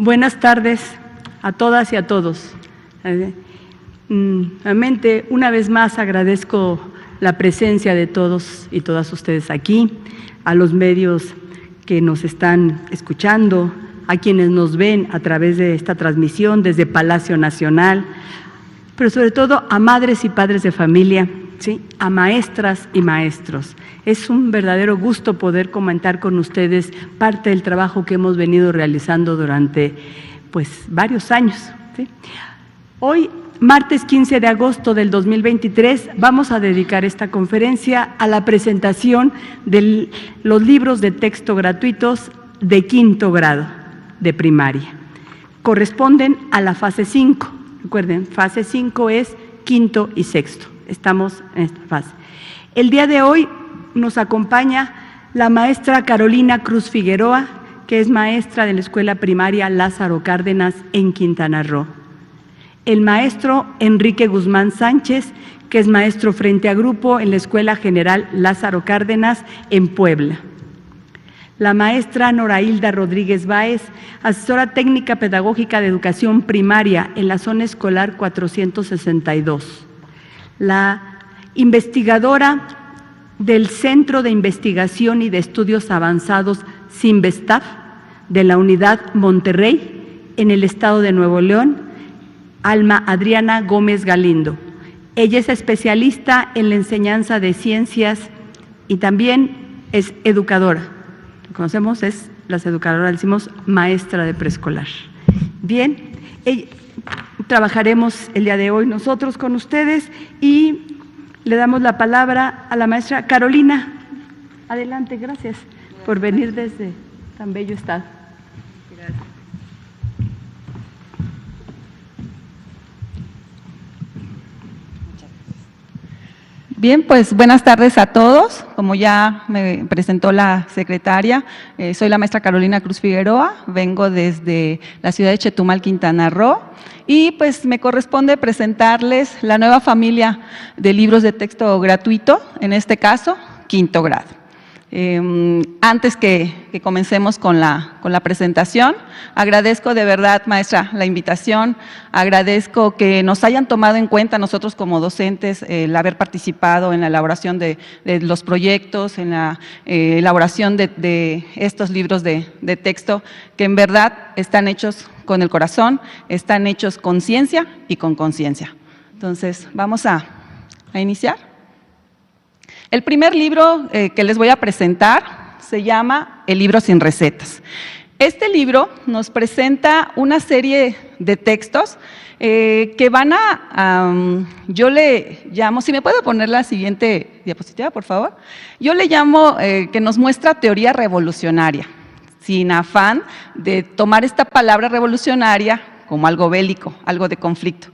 Buenas tardes a todas y a todos. Realmente, una vez más agradezco la presencia de todos y todas ustedes aquí, a los medios que nos están escuchando, a quienes nos ven a través de esta transmisión desde Palacio Nacional, pero sobre todo a madres y padres de familia, ¿sí? A maestras y maestros. Es un verdadero gusto poder comentar con ustedes parte del trabajo que hemos venido realizando durante varios años, ¿sí? Hoy, martes 15 de agosto del 2023, vamos a dedicar esta conferencia a la presentación de los libros de texto gratuitos de quinto grado de primaria. Corresponden a la fase 5. Recuerden, fase 5 es quinto y sexto. Estamos en esta fase. El día de hoy nos acompaña la maestra Carolina Cruz Figueroa, que es maestra de la Escuela Primaria Lázaro Cárdenas en Quintana Roo. El maestro Enrique Guzmán Sánchez, que es maestro frente a grupo en la Escuela General Lázaro Cárdenas en Puebla. La maestra Norailda Rodríguez Báez, asesora técnica pedagógica de educación primaria en la zona escolar 462. La investigadora del Centro de Investigación y de Estudios Avanzados CIMBESTAF de la Unidad Monterrey en el estado de Nuevo León, Alma Adriana Gómez Galindo. Ella es especialista en la enseñanza de ciencias y también es educadora. Conocemos, es las educadoras, decimos maestra de preescolar. Bien, trabajaremos el día de hoy nosotros con ustedes y le damos la palabra a la maestra Carolina. Adelante, gracias por venir desde tan bello estado. Gracias. Bien, pues buenas tardes a todos. Como ya me presentó la secretaria, soy la maestra Carolina Cruz Figueroa, vengo desde la ciudad de Chetumal, Quintana Roo, y pues me corresponde presentarles la nueva familia de libros de texto gratuito, en este caso, quinto grado. Antes que comencemos con la presentación, agradezco de verdad, maestra, la invitación, agradezco que nos hayan tomado en cuenta nosotros como docentes el haber participado en la elaboración de los proyectos, en la elaboración de estos libros de texto que en verdad están hechos con el corazón, están hechos con ciencia y con conciencia. Entonces, vamos a iniciar. El primer libro que les voy a presentar se llama El libro sin recetas. Este libro nos presenta una serie de textos que van yo le llamo, si me puede poner la siguiente diapositiva, por favor. Yo le llamo que nos muestra teoría revolucionaria, sin afán de tomar esta palabra revolucionaria como algo bélico, algo de conflicto.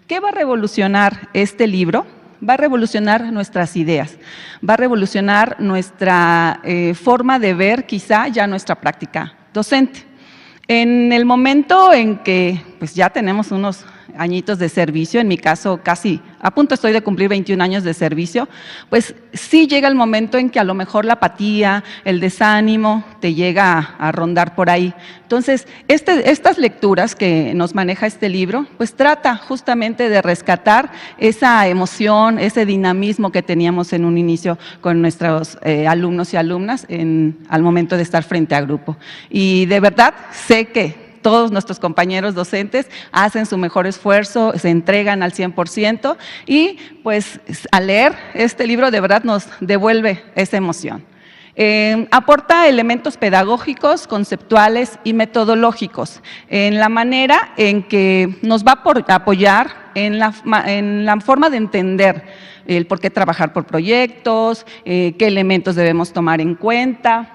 ¿Qué va a revolucionar este libro? Va a revolucionar nuestras ideas, va a revolucionar nuestra forma de ver quizá ya nuestra práctica docente. En el momento en que pues ya tenemos unos añitos de servicio, en mi caso casi a punto estoy de cumplir 21 años de servicio, pues sí llega el momento en que a lo mejor la apatía, el desánimo te llega a rondar por ahí. Entonces, estas lecturas que nos maneja este libro, pues trata justamente de rescatar esa emoción, ese dinamismo que teníamos en un inicio con nuestros alumnos y alumnas al momento de estar frente a grupo. Y de verdad sé que todos nuestros compañeros docentes hacen su mejor esfuerzo, se entregan al 100% y pues al leer este libro de verdad nos devuelve esa emoción. Aporta elementos pedagógicos, conceptuales y metodológicos en la manera en que nos va a apoyar en la forma de entender el por qué trabajar por proyectos, qué elementos debemos tomar en cuenta.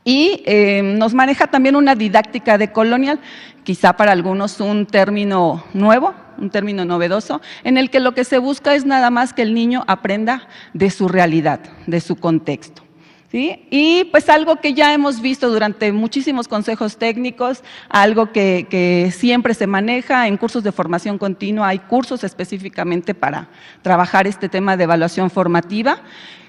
Y nos maneja también una didáctica decolonial, quizá para algunos un término nuevo, un término novedoso, en el que lo que se busca es nada más que el niño aprenda de su realidad, de su contexto. ¿Sí? Y pues algo que ya hemos visto durante muchísimos consejos técnicos, algo que siempre se maneja en cursos de formación continua, hay cursos específicamente para trabajar este tema de evaluación formativa.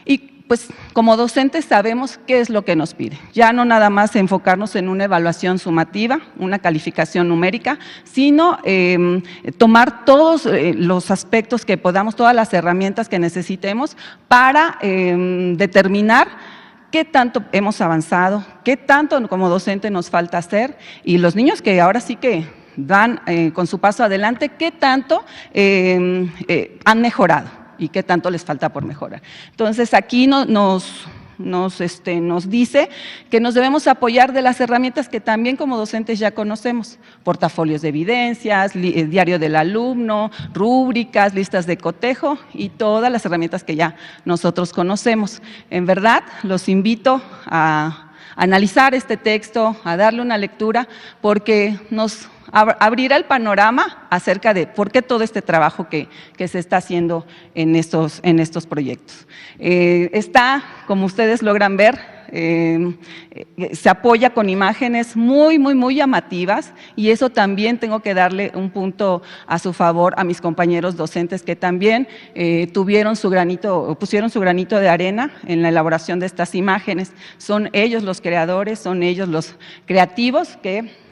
Y pues como docentes sabemos qué es lo que nos pide. Ya no nada más enfocarnos en una evaluación sumativa, una calificación numérica, sino tomar todos los aspectos que podamos, todas las herramientas que necesitemos para determinar qué tanto hemos avanzado, qué tanto como docente nos falta hacer, y los niños que ahora sí que van con su paso adelante, qué tanto han mejorado y qué tanto les falta por mejorar. Entonces, aquí nos dice que nos debemos apoyar de las herramientas que también como docentes ya conocemos: portafolios de evidencias, diario del alumno, rúbricas, listas de cotejo y todas las herramientas que ya nosotros conocemos. En verdad, los invito a analizar este texto, a darle una lectura, porque nos abrirá el panorama acerca de por qué todo este trabajo que se está haciendo en estos proyectos. Está, como ustedes logran ver, se apoya con imágenes muy llamativas, y eso también tengo que darle un punto a su favor a mis compañeros docentes que también pusieron su granito de arena en la elaboración de estas imágenes. Son ellos los creadores, son ellos los creativos que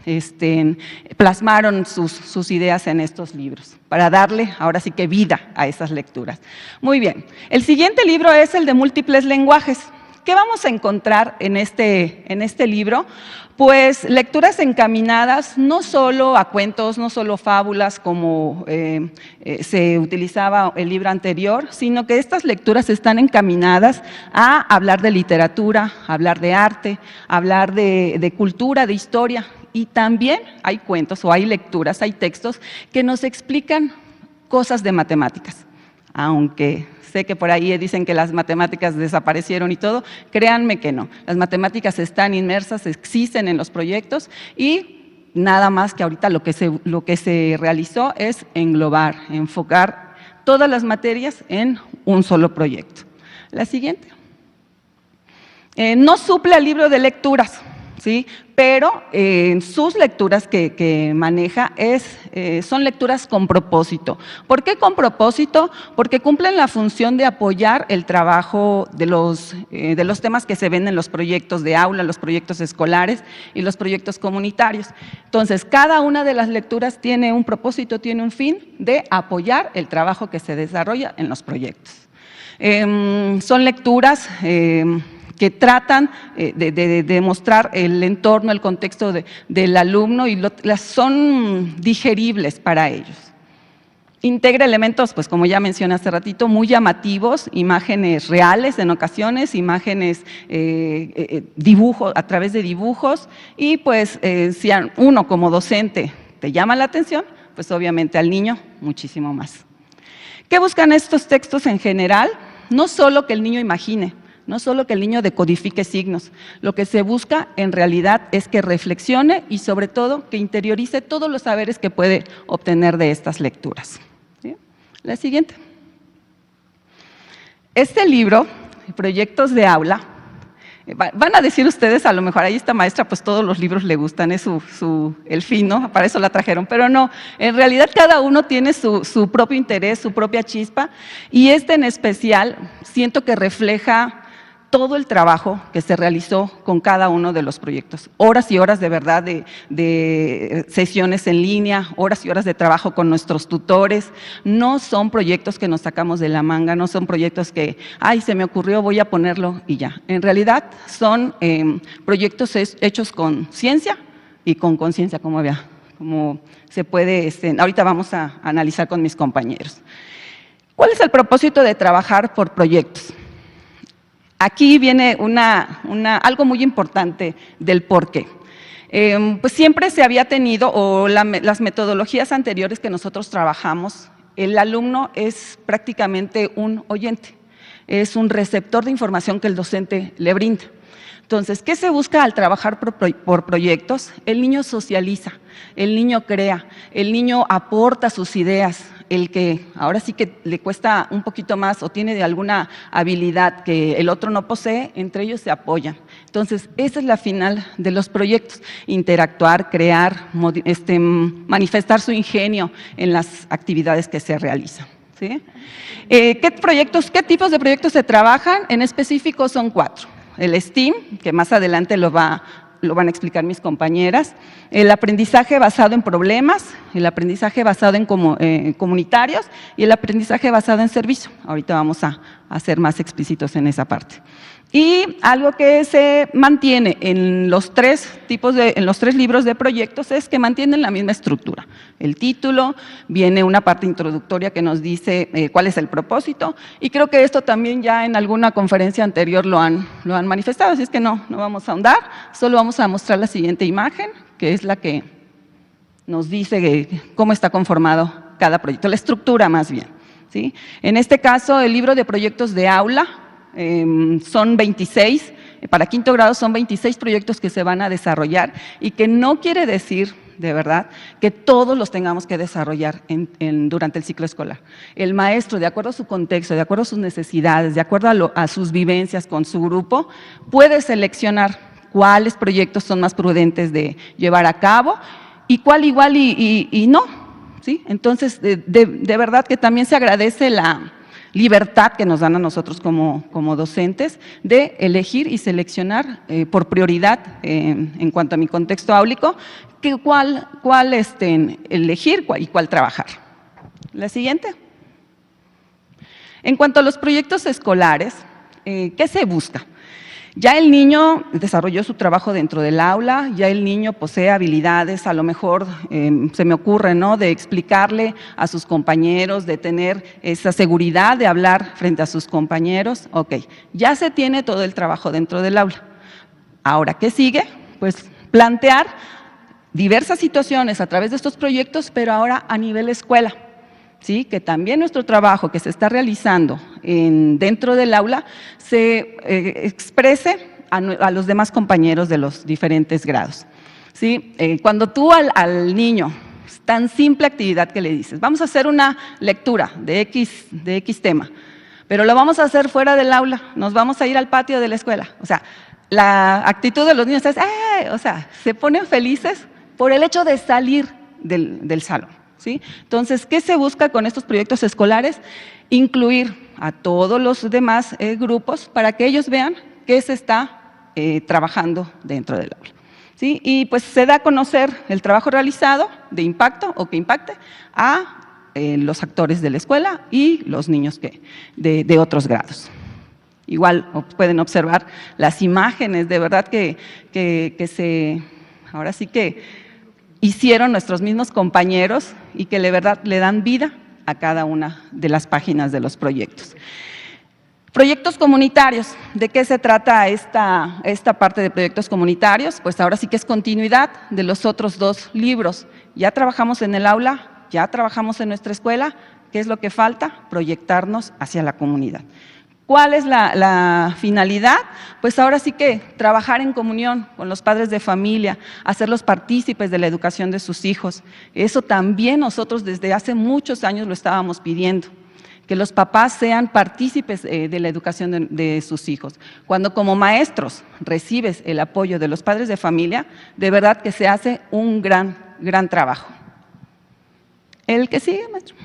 plasmaron sus ideas en estos libros, para darle ahora sí que vida a esas lecturas. Muy bien, el siguiente libro es el de múltiples lenguajes. ¿Qué vamos a encontrar en este libro? Pues lecturas encaminadas no solo a cuentos, no solo fábulas como se utilizaba el libro anterior, sino que estas lecturas están encaminadas a hablar de literatura, a hablar de arte, a hablar de cultura, de historia. Y también hay cuentos o hay lecturas, hay textos que nos explican cosas de matemáticas, aunque sé que por ahí dicen que las matemáticas desaparecieron y todo, créanme que no. Las matemáticas están inmersas, existen en los proyectos, y nada más que ahorita lo que se realizó es englobar, enfocar todas las materias en un solo proyecto. La siguiente. No suple al libro de lecturas, ¿sí? Pero sus lecturas que maneja son lecturas con propósito. ¿Por qué con propósito? Porque cumplen la función de apoyar el trabajo de los temas que se ven en los proyectos de aula, los proyectos escolares y los proyectos comunitarios. Entonces, cada una de las lecturas tiene un propósito, tiene un fin de apoyar el trabajo que se desarrolla en los proyectos. Son lecturas que tratan de mostrar el entorno, el contexto del alumno, y son digeribles para ellos. Integra elementos, pues como ya mencioné hace ratito, muy llamativos, imágenes reales en ocasiones, imágenes, dibujos, a través de dibujos, y pues si uno como docente te llama la atención, pues obviamente al niño muchísimo más. ¿Qué buscan estos textos en general? No solo que el niño imagine, no solo que el niño decodifique signos, lo que se busca en realidad es que reflexione y sobre todo que interiorice todos los saberes que puede obtener de estas lecturas. ¿Sí? La siguiente. Este libro, Proyectos de Aula, van a decir ustedes, a lo mejor ahí esta maestra, pues todos los libros le gustan, es el fin, ¿no? Para eso la trajeron, pero no, en realidad cada uno tiene su propio interés, su propia chispa, y en especial siento que refleja todo el trabajo que se realizó con cada uno de los proyectos. Horas y horas de verdad de sesiones en línea, horas y horas de trabajo con nuestros tutores. No son proyectos que nos sacamos de la manga, no son proyectos que, ay, se me ocurrió, voy a ponerlo y ya. En realidad son proyectos hechos con ciencia y con conciencia, como se puede, ahorita vamos a analizar con mis compañeros. ¿Cuál es el propósito de trabajar por proyectos? Aquí viene algo muy importante del por qué. Pues siempre se había tenido, o las metodologías anteriores que nosotros trabajamos, el alumno es prácticamente un oyente, es un receptor de información que el docente le brinda. Entonces, ¿qué se busca al trabajar por proyectos? El niño socializa, el niño crea, el niño aporta sus ideas, el que ahora sí que le cuesta un poquito más o tiene de alguna habilidad que el otro no posee, entre ellos se apoyan. Entonces, esa es la final de los proyectos: interactuar, crear, manifestar su ingenio en las actividades que se realizan. ¿sí? ¿Qué tipos de proyectos se trabajan? En específico son 4. El STEAM, que más adelante lo van a explicar mis compañeras, el aprendizaje basado en problemas, el aprendizaje basado en comunitarios y el aprendizaje basado en servicio. Ahorita vamos a ser más explícitos en esa parte. Y algo que se mantiene en los 3 libros de proyectos es que mantienen la misma estructura. El título, viene una parte introductoria que nos dice cuál es el propósito, y creo que esto también ya en alguna conferencia anterior lo han manifestado, así es que no vamos a ahondar, solo vamos a mostrar la siguiente imagen, que es la que nos dice cómo está conformado cada proyecto, la estructura más bien, ¿sí? En este caso, el libro de proyectos de aula, son 26, para quinto grado son 26 proyectos que se van a desarrollar y que no quiere decir, de verdad, que todos los tengamos que desarrollar durante el ciclo escolar. El maestro, de acuerdo a su contexto, de acuerdo a sus necesidades, de acuerdo a sus vivencias con su grupo, puede seleccionar cuáles proyectos son más prudentes de llevar a cabo y cuál igual y no, ¿sí? Entonces, de verdad que también se agradece la libertad que nos dan a nosotros como docentes de elegir y seleccionar por prioridad en cuanto a mi contexto áulico, cuál elegir y cuál trabajar. La siguiente. En cuanto a los proyectos escolares, ¿qué se busca? Ya el niño desarrolló su trabajo dentro del aula, ya el niño posee habilidades, a lo mejor se me ocurre, ¿no?, de explicarle a sus compañeros, de tener esa seguridad de hablar frente a sus compañeros. Ok, ya se tiene todo el trabajo dentro del aula. Ahora, ¿qué sigue? Pues plantear diversas situaciones a través de estos proyectos, pero ahora a nivel escuela. ¿Sí? Que también nuestro trabajo que se está realizando dentro del aula se exprese a los demás compañeros de los diferentes grados. ¿Sí? Cuando tú al niño, tan simple actividad que le dices, vamos a hacer una lectura de X tema, pero lo vamos a hacer fuera del aula, nos vamos a ir al patio de la escuela. O sea, la actitud de los niños es, o sea, se ponen felices por el hecho de salir del salón. ¿Sí? Entonces, ¿qué se busca con estos proyectos escolares? Incluir a todos los demás grupos para que ellos vean qué se está trabajando dentro del aula. ¿Sí? Y pues se da a conocer el trabajo realizado de impacto o que impacte a los actores de la escuela y los niños de otros grados. Igual pueden observar las imágenes, de verdad que ahora sí que hicieron nuestros mismos compañeros y que de verdad le dan vida a cada una de las páginas de los proyectos. Proyectos comunitarios, ¿de qué se trata esta parte de proyectos comunitarios? Pues ahora sí que es continuidad de los otros 2 libros. Ya trabajamos en el aula, ya trabajamos en nuestra escuela, ¿qué es lo que falta? Proyectarnos hacia la comunidad. ¿Cuál es la finalidad? Pues ahora sí que trabajar en comunión con los padres de familia, hacerlos partícipes de la educación de sus hijos. Eso también nosotros desde hace muchos años lo estábamos pidiendo, que los papás sean partícipes de la educación de sus hijos. Cuando como maestros recibes el apoyo de los padres de familia, de verdad que se hace un gran trabajo. El que sigue, maestro.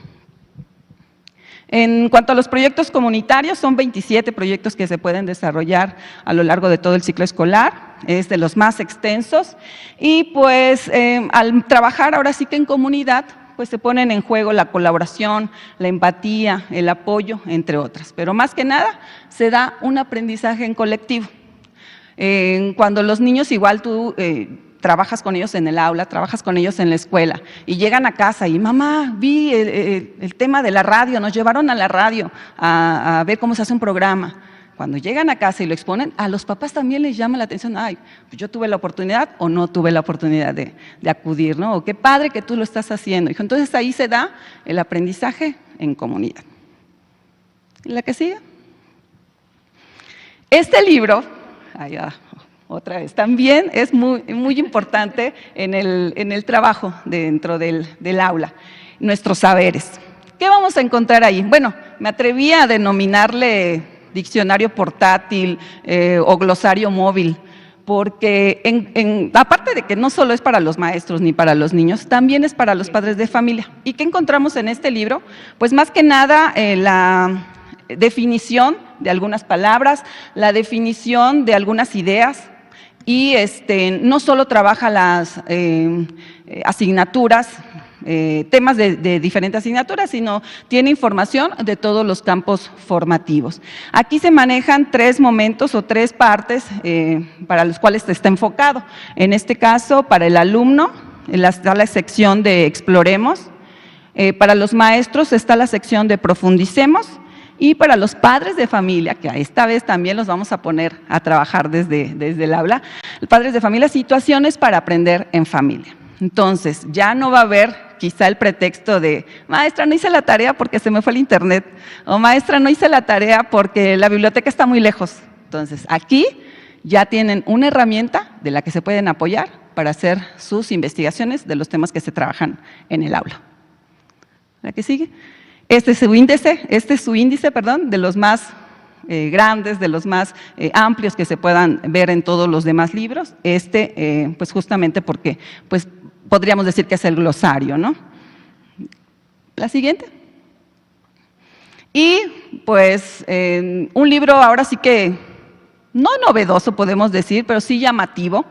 En cuanto a los proyectos comunitarios, son 27 proyectos que se pueden desarrollar a lo largo de todo el ciclo escolar, es de los más extensos, y pues al trabajar ahora sí que en comunidad, pues se ponen en juego la colaboración, la empatía, el apoyo, entre otras, pero más que nada se da un aprendizaje en colectivo. Cuando los niños igual tú trabajas con ellos en el aula, trabajas con ellos en la escuela y llegan a casa y mamá, vi el tema de la radio, nos llevaron a la radio a ver cómo se hace un programa. Cuando llegan a casa y lo exponen, a los papás también les llama la atención, ay, pues yo tuve la oportunidad o no tuve la oportunidad de acudir, ¿no? O qué padre que tú lo estás haciendo. Entonces ahí se da el aprendizaje en comunidad. ¿Y la que sigue? Este libro, otra vez, también es muy importante en el trabajo dentro del aula, nuestros saberes. ¿Qué vamos a encontrar ahí? Bueno, me atreví a denominarle diccionario portátil o glosario móvil, porque aparte de que no solo es para los maestros ni para los niños, también es para los padres de familia. ¿Y qué encontramos en este libro? Pues más que nada la definición de algunas palabras, la definición de algunas ideas, y no solo trabaja las asignaturas, temas de diferentes asignaturas, sino tiene información de todos los campos formativos. Aquí se manejan 3 momentos o 3 partes para los cuales está enfocado. En este caso, para el alumno, está la sección de exploremos, para los maestros está la sección de profundicemos, y para los padres de familia, que esta vez también los vamos a poner a trabajar desde el aula, padres de familia, situaciones para aprender en familia. Entonces, ya no va a haber quizá el pretexto de, maestra, no hice la tarea porque se me fue el internet, o maestra, no hice la tarea porque la biblioteca está muy lejos. Entonces, aquí ya tienen una herramienta de la que se pueden apoyar para hacer sus investigaciones de los temas que se trabajan en el aula. ¿La que sigue? Este es su índice, de los más grandes, de los más amplios que se puedan ver en todos los demás libros. Pues justamente porque pues, podríamos decir que es el glosario, ¿no? La siguiente. Y pues un libro ahora sí que no novedoso podemos decir, pero sí llamativo,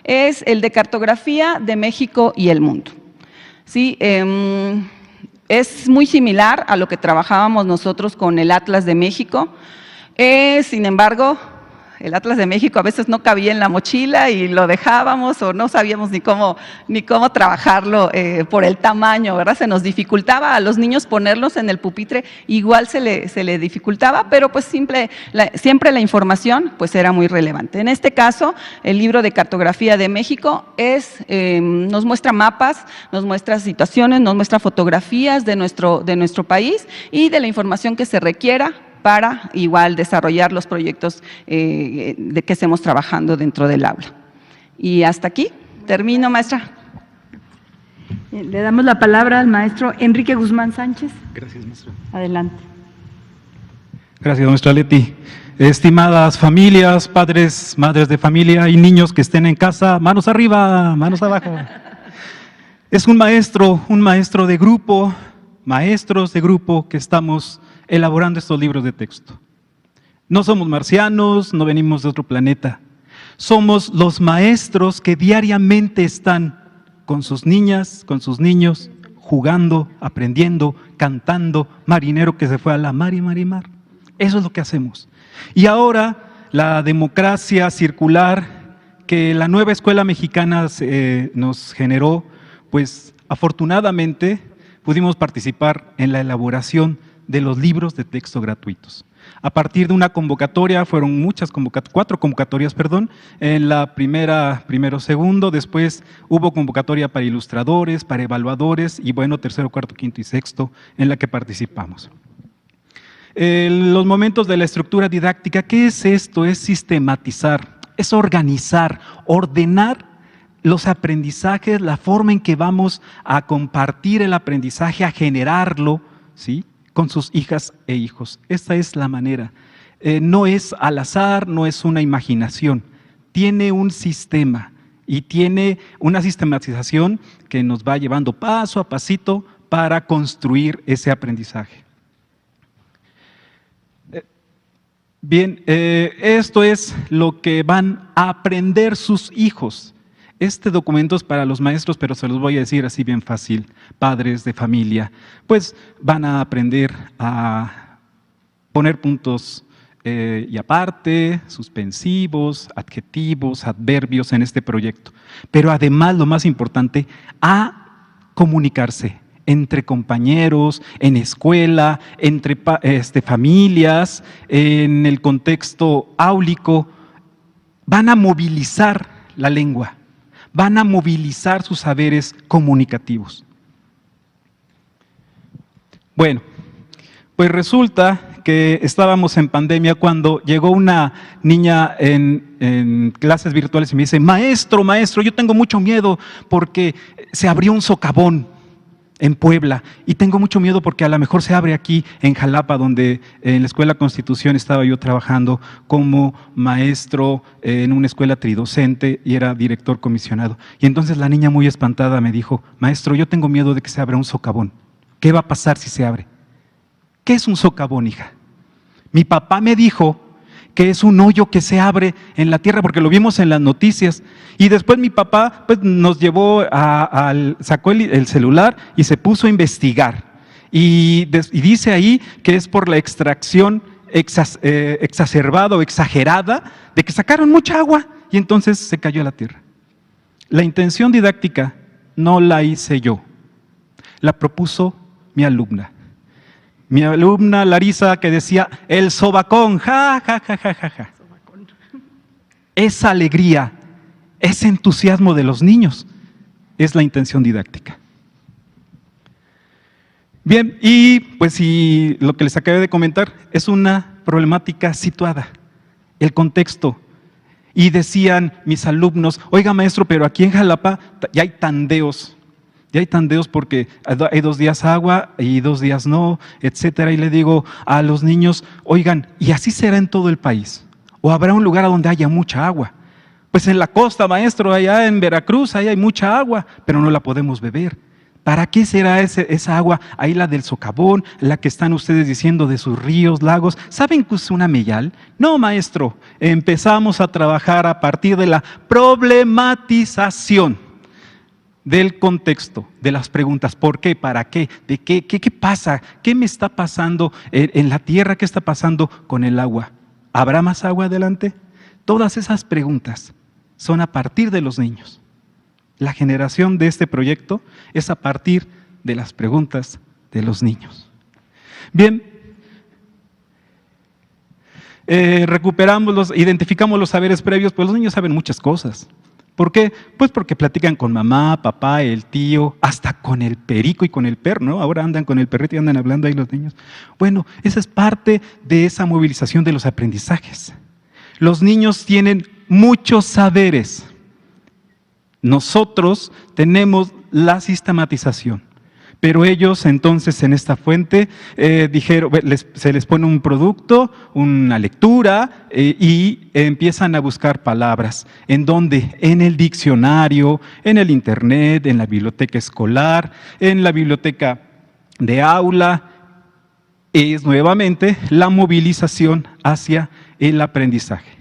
es el de Cartografía de México y el Mundo. Sí, es muy similar a lo que trabajábamos nosotros con el Atlas de México, sin embargo, el Atlas de México a veces no cabía en la mochila y lo dejábamos o no sabíamos ni cómo trabajarlo por el tamaño, ¿verdad? Se nos dificultaba a los niños ponerlos en el pupitre, igual se le dificultaba, pero pues siempre la información pues era muy relevante. En este caso, el libro de Cartografía de México nos muestra mapas, nos muestra situaciones, nos muestra fotografías de nuestro país y de la información que se requiera para igual desarrollar los proyectos de que estemos trabajando dentro del aula. Y hasta aquí, termino, maestra. Le damos la palabra al maestro Enrique Guzmán Sánchez. Gracias, maestra. Adelante. Gracias, maestra Leti. Estimadas familias, padres, madres de familia y niños que estén en casa, manos arriba, manos abajo. Es un maestro de grupo, maestros de grupo que estamos elaborando estos libros de texto. No somos marcianos, no venimos de otro planeta. Somos los maestros que diariamente están con sus niñas, con sus niños, jugando, aprendiendo, cantando, marinero que se fue a la mar y mar y mar. Eso es lo que hacemos. Y ahora la democracia circular que la nueva escuela mexicana nos generó, pues afortunadamente pudimos participar en la elaboración de los libros de texto gratuitos. A partir de una convocatoria, fueron 4 convocatorias, en la primero, segundo, después hubo convocatoria para ilustradores, para evaluadores y bueno, tercero, cuarto, quinto y sexto en la que participamos. Los momentos de la estructura didáctica, ¿qué es esto? Es sistematizar, es organizar, ordenar los aprendizajes, la forma en que vamos a compartir el aprendizaje, a generarlo, ¿sí?, con sus hijas e hijos. Esta es la manera. No es al azar, no es una imaginación. Tiene un sistema y tiene una sistematización que nos va llevando paso a pasito para construir ese aprendizaje. Bien, esto es lo que van a aprender sus hijos. Este documento es para los maestros, pero se los voy a decir así bien fácil, padres de familia, pues van a aprender a poner puntos y aparte, suspensivos, adjetivos, adverbios en este proyecto. Pero además, lo más importante, a comunicarse entre compañeros, en escuela, entre familias, en el contexto áulico. Van a movilizar la lengua. Van a movilizar sus saberes comunicativos. Bueno, pues resulta que estábamos en pandemia cuando llegó una niña en clases virtuales y me dice, maestro, yo tengo mucho miedo porque se abrió un socavón. en Puebla, y tengo mucho miedo porque a lo mejor se abre aquí en Jalapa, donde en la Escuela Constitución estaba yo trabajando como maestro en una escuela tridocente y era director comisionado. Y entonces la niña muy espantada me dijo: maestro, yo tengo miedo de que se abra un socavón. ¿Qué va a pasar si se abre? ¿Qué es un socavón, hija? Mi papá me dijo que es un hoyo que se abre en la tierra, porque lo vimos en las noticias. Y después mi papá pues, nos llevó, sacó el celular y se puso a investigar. Y dice ahí que es por la extracción exacerbada o exagerada de que sacaron mucha agua y entonces se cayó a la tierra. La intención didáctica no la hice yo, la propuso mi alumna. Mi alumna Larisa, que decía el sobacón, ja, ja, ja, ja, ja, ja. Esa alegría, ese entusiasmo de los niños es la intención didáctica. Bien, y pues y lo que les acabé de comentar es una problemática situada, el contexto. Y decían mis alumnos: oiga maestro, pero aquí en Jalapa ya hay tandeos. Ya hay tandeos porque hay 2 días agua y 2 días no, etcétera. Y le digo a los niños: oigan, ¿y así será en todo el país? ¿O habrá un lugar donde haya mucha agua? Pues en la costa, maestro, allá en Veracruz, ahí hay mucha agua, pero no la podemos beber. ¿Para qué será esa agua? Ahí la del socavón, la que están ustedes diciendo de sus ríos, lagos. ¿Saben qué es una meyal? No, maestro, empezamos a trabajar a partir de la problematización del contexto, de las preguntas: ¿por qué? ¿Para qué? ¿De qué? ¿Qué pasa? ¿Qué me está pasando en la tierra? ¿Qué está pasando con el agua? ¿Habrá más agua adelante? Todas esas preguntas son a partir de los niños. La generación de este proyecto es a partir de las preguntas de los niños. Bien, identificamos los saberes previos, pues los niños saben muchas cosas. ¿Por qué? Pues porque platican con mamá, papá, el tío, hasta con el perico y con el perro, ¿no? Ahora andan con el perrito y andan hablando ahí los niños. Bueno, esa es parte de esa movilización de los aprendizajes. Los niños tienen muchos saberes. Nosotros tenemos la sistematización. Pero ellos entonces en esta fuente dijeron, se les pone un producto, una lectura y empiezan a buscar palabras. ¿En dónde? En el diccionario, en el internet, en la biblioteca escolar, en la biblioteca de aula. Es nuevamente la movilización hacia el aprendizaje.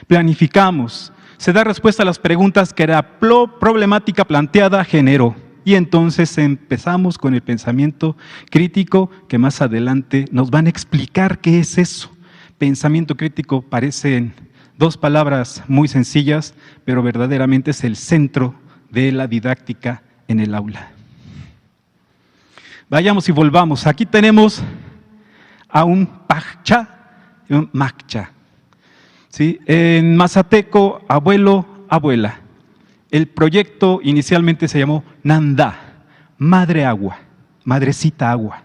Planificamos. Se da respuesta a las preguntas que la problemática planteada generó. Y entonces empezamos con el pensamiento crítico, que más adelante nos van a explicar qué es eso. Pensamiento crítico parecen 2 palabras muy sencillas, pero verdaderamente es el centro de la didáctica en el aula. Vayamos y volvamos. Aquí tenemos a un pajcha y un maccha. ¿Sí? En mazateco, abuelo, abuela. El proyecto inicialmente se llamó Nandá, madre agua, madrecita agua.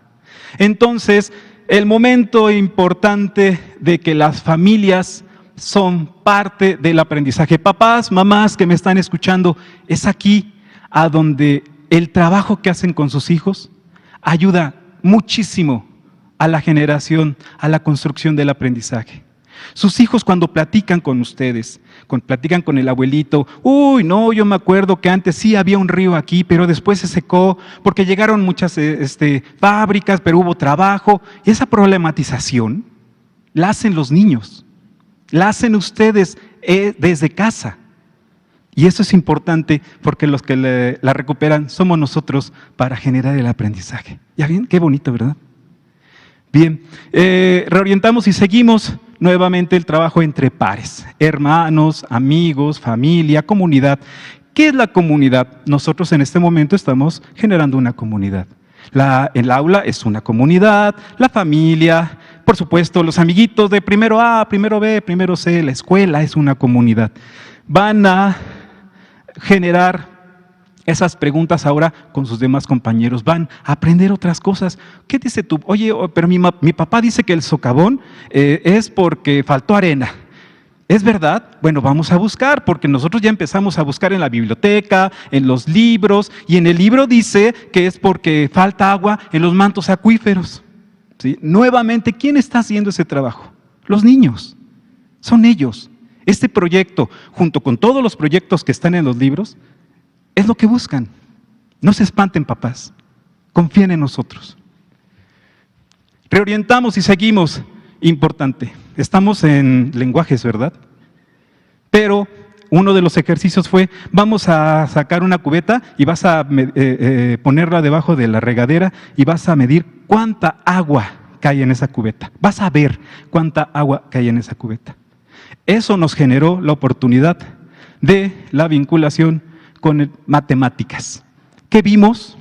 Entonces, el momento importante de que las familias son parte del aprendizaje. Papás, mamás que me están escuchando, es aquí a donde el trabajo que hacen con sus hijos ayuda muchísimo a la generación, a la construcción del aprendizaje. Sus hijos cuando platican con ustedes, platican con el abuelito: uy, no, yo me acuerdo que antes sí había un río aquí, pero después se secó porque llegaron muchas fábricas, pero hubo trabajo. Y esa problematización la hacen los niños, la hacen ustedes desde casa. Y eso es importante porque los que la recuperan somos nosotros para generar el aprendizaje. ¿Ya ven? Qué bonito, ¿verdad? Bien, reorientamos y seguimos nuevamente el trabajo entre pares, hermanos, amigos, familia, comunidad. ¿Qué es la comunidad? Nosotros en este momento estamos generando una comunidad. El aula es una comunidad, la familia, por supuesto, los amiguitos de primero A, primero B, primero C, la escuela es una comunidad. Van a generar esas preguntas ahora con sus demás compañeros, van a aprender otras cosas. ¿Qué dice tú? Oye, pero mi papá dice que el socavón es porque faltó arena. ¿Es verdad? Bueno, vamos a buscar, porque nosotros ya empezamos a buscar en la biblioteca, en los libros, y en el libro dice que es porque falta agua en los mantos acuíferos. ¿Sí? Nuevamente, ¿quién está haciendo ese trabajo? Los niños, son ellos. Este proyecto, junto con todos los proyectos que están en los libros, es lo que buscan. No se espanten, papás, confíen en nosotros. Reorientamos y seguimos. Importante, estamos en lenguajes, ¿verdad? Pero uno de los ejercicios fue, vamos a sacar una cubeta y vas a ponerla debajo de la regadera y vas a medir cuánta agua cae en esa cubeta. Vas a ver cuánta agua cae en esa cubeta. Eso nos generó la oportunidad de la vinculación con matemáticas. ¿Qué vimos?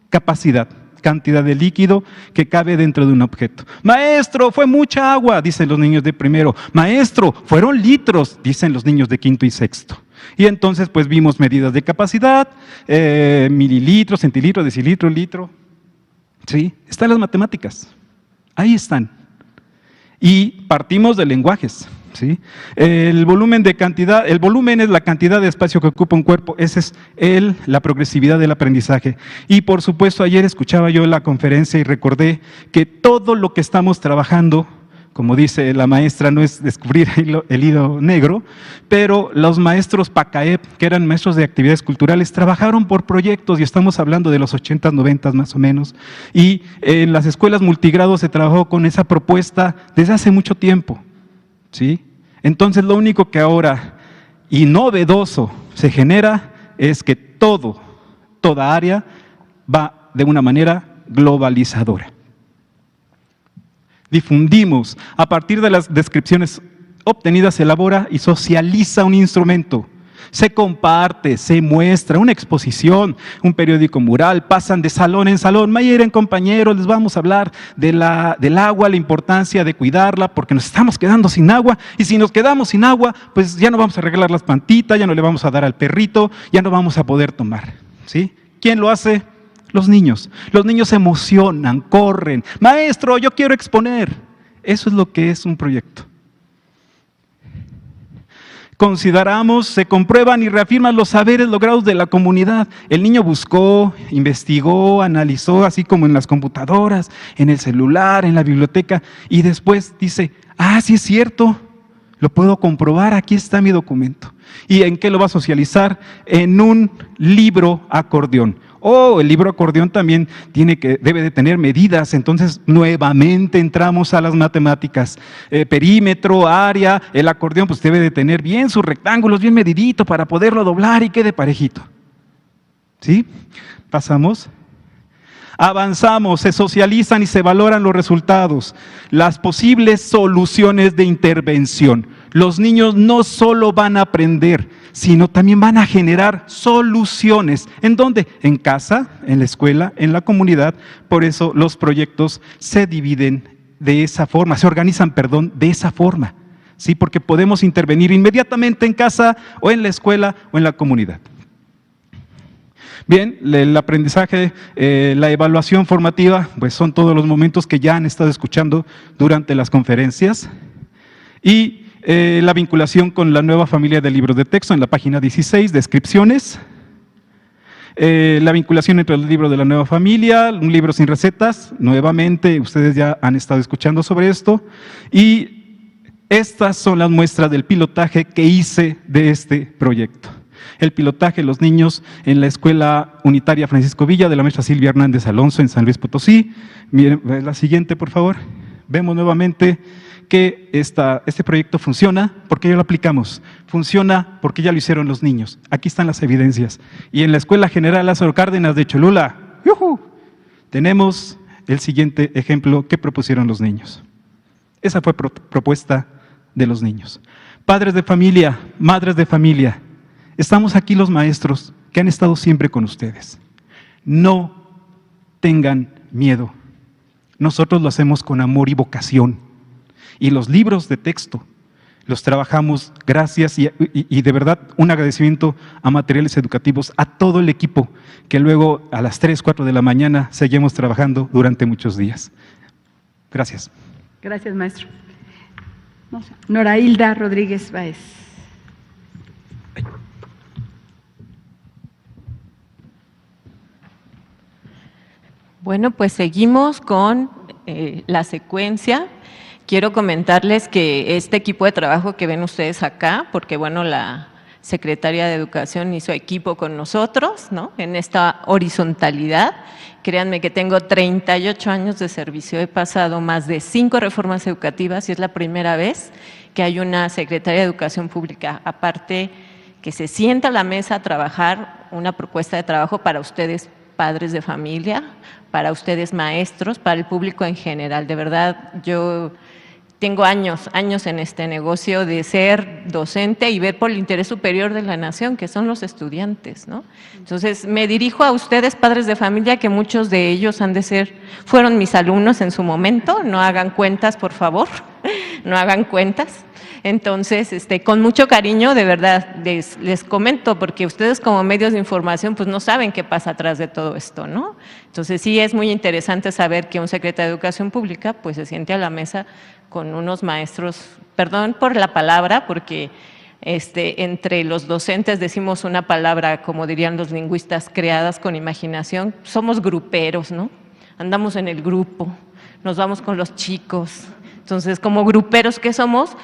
Capacidad. Cantidad de líquido que cabe dentro de un objeto. Maestro, fue mucha agua, dicen los niños de primero. Maestro, fueron litros, dicen los niños de quinto y sexto. Y entonces pues vimos medidas de capacidad, mililitros, centilitro, decilitro, litro. ¿Sí? Están las matemáticas, ahí están. Y partimos de lenguajes. ¿Sí? El volumen es la cantidad de espacio que ocupa un cuerpo, esa es la progresividad del aprendizaje. Y por supuesto, ayer escuchaba yo la conferencia y recordé que todo lo que estamos trabajando, como dice la maestra, no es descubrir el hilo negro, pero los maestros PACAEP, que eran maestros de actividades culturales, trabajaron por proyectos, y estamos hablando de los 80s, 90s más o menos, y en las escuelas multigrado se trabajó con esa propuesta desde hace mucho tiempo. ¿Sí? Entonces lo único que ahora y novedoso se genera es que toda área va de una manera globalizadora. Difundimos, a partir de las descripciones obtenidas se elabora y socializa un instrumento. Se comparte, se muestra, una exposición, un periódico mural, pasan de salón en salón. Miren, compañeros, les vamos a hablar del agua, la importancia de cuidarla, porque nos estamos quedando sin agua, y si nos quedamos sin agua, pues ya no vamos a arreglar las plantitas, ya no le vamos a dar al perrito, ya no vamos a poder tomar. ¿Sí? ¿Quién lo hace? Los niños. Los niños se emocionan, corren. Maestro, yo quiero exponer. Eso es lo que es un proyecto. Consideramos, se comprueban y reafirman los saberes logrados de la comunidad. El niño buscó, investigó, analizó, así como en las computadoras, en el celular, en la biblioteca, y después dice, sí es cierto, lo puedo comprobar, aquí está mi documento. ¿Y en qué lo va a socializar? En un libro acordeón. El libro acordeón también debe de tener medidas, entonces nuevamente entramos a las matemáticas. Perímetro, área, el acordeón pues debe de tener bien sus rectángulos, bien medidito para poderlo doblar y quede parejito. ¿Sí? Pasamos. Avanzamos, se socializan y se valoran los resultados, las posibles soluciones de intervención. Los niños no solo van a aprender, sino también van a generar soluciones. ¿En dónde? En casa, en la escuela, en la comunidad. Por eso los proyectos se dividen de esa forma, se organizan, de esa forma. ¿Sí? Porque podemos intervenir inmediatamente en casa o en la escuela o en la comunidad. Bien, el aprendizaje, la evaluación formativa, pues son todos los momentos que ya han estado escuchando durante las conferencias. Y la vinculación con la nueva familia de libros de texto en la página 16, descripciones. La vinculación entre el libro de la nueva familia, un libro sin recetas, nuevamente ustedes ya han estado escuchando sobre esto. Y estas son las muestras del pilotaje que hice de este proyecto. El pilotaje, los niños en la Escuela Unitaria Francisco Villa de la maestra Silvia Hernández Alonso en San Luis Potosí. Miren, la siguiente, por favor. Vemos nuevamente que este proyecto funciona porque ya lo aplicamos, funciona porque ya lo hicieron los niños. Aquí están las evidencias. Y en la Escuela General Lázaro Cárdenas de Cholula, tenemos el siguiente ejemplo que propusieron los niños. Esa fue propuesta de los niños. Padres de familia, madres de familia, estamos aquí los maestros que han estado siempre con ustedes. No tengan miedo. Nosotros lo hacemos con amor y vocación. Y los libros de texto los trabajamos gracias y de verdad un agradecimiento a Materiales Educativos, a todo el equipo que luego a las 3, 4 de la mañana seguimos trabajando durante muchos días. Gracias. Gracias, maestro. Nora Hilda Rodríguez Báez. Bueno, pues seguimos con la secuencia. Quiero comentarles que este equipo de trabajo que ven ustedes acá, porque bueno, la Secretaría de Educación hizo equipo con nosotros, ¿no? En esta horizontalidad. Créanme que tengo 38 años de servicio, he pasado más de 5 reformas educativas y es la primera vez que hay una Secretaría de Educación Pública, aparte que se sienta a la mesa a trabajar una propuesta de trabajo para ustedes, padres de familia, para ustedes maestros, para el público en general. De verdad, yo tengo años en este negocio de ser docente y ver por el interés superior de la nación, que son los estudiantes, ¿no? Entonces, me dirijo a ustedes, padres de familia, que muchos de ellos fueron mis alumnos en su momento, no hagan cuentas, por favor, no hagan cuentas. Entonces, con mucho cariño, de verdad, les comento, porque ustedes como medios de información, pues no saben qué pasa atrás de todo esto, ¿no? Entonces, sí es muy interesante saber que un secretario de Educación Pública, pues se siente a la mesa con unos maestros, perdón por la palabra, porque entre los docentes decimos una palabra, como dirían los lingüistas, creadas con imaginación, somos gruperos, ¿no? Andamos en el grupo, nos vamos con los chicos. Entonces, como gruperos que somos,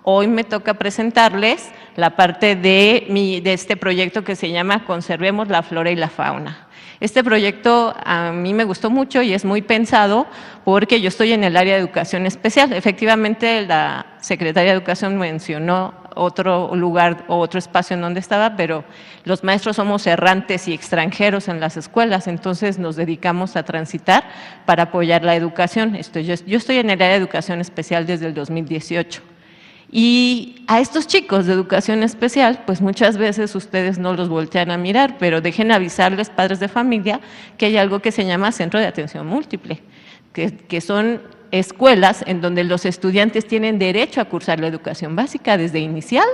hoy me toca presentarles la parte de este proyecto que se llama Conservemos la Flora y la Fauna. Este proyecto a mí me gustó mucho y es muy pensado porque yo estoy en el área de educación especial. Efectivamente, la Secretaría de Educación mencionó otro lugar o otro espacio en donde estaba, pero los maestros somos errantes y extranjeros en las escuelas, entonces nos dedicamos a transitar para apoyar la educación. Yo estoy en el área de educación especial desde el 2018. Y a estos chicos de educación especial, pues muchas veces ustedes no los voltean a mirar, pero dejen avisarles, padres de familia, que hay algo que se llama Centro de Atención Múltiple, que son escuelas en donde los estudiantes tienen derecho a cursar la educación básica desde inicial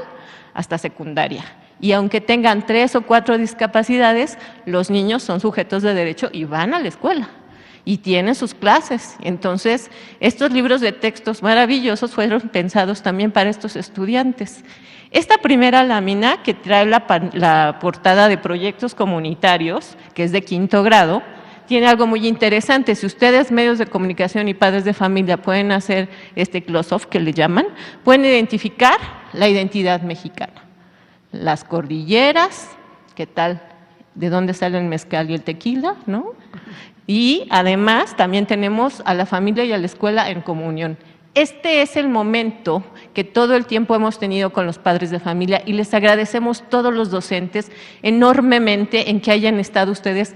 hasta secundaria. Y aunque tengan 3 o 4 discapacidades, los niños son sujetos de derecho y van a la escuela y tienen sus clases. Entonces, estos libros de textos maravillosos fueron pensados también para estos estudiantes. Esta primera lámina, que trae la portada de proyectos comunitarios, que es de 5º grado, tiene algo muy interesante. Si ustedes, medios de comunicación y padres de familia, pueden hacer este close-off que le llaman, pueden identificar la identidad mexicana. Las cordilleras, ¿qué tal? ¿De dónde sale el mezcal y el tequila? ¿No? Y además también tenemos a la familia y a la escuela en comunión. Este es el momento que todo el tiempo hemos tenido con los padres de familia y les agradecemos todos los docentes enormemente en que hayan estado ustedes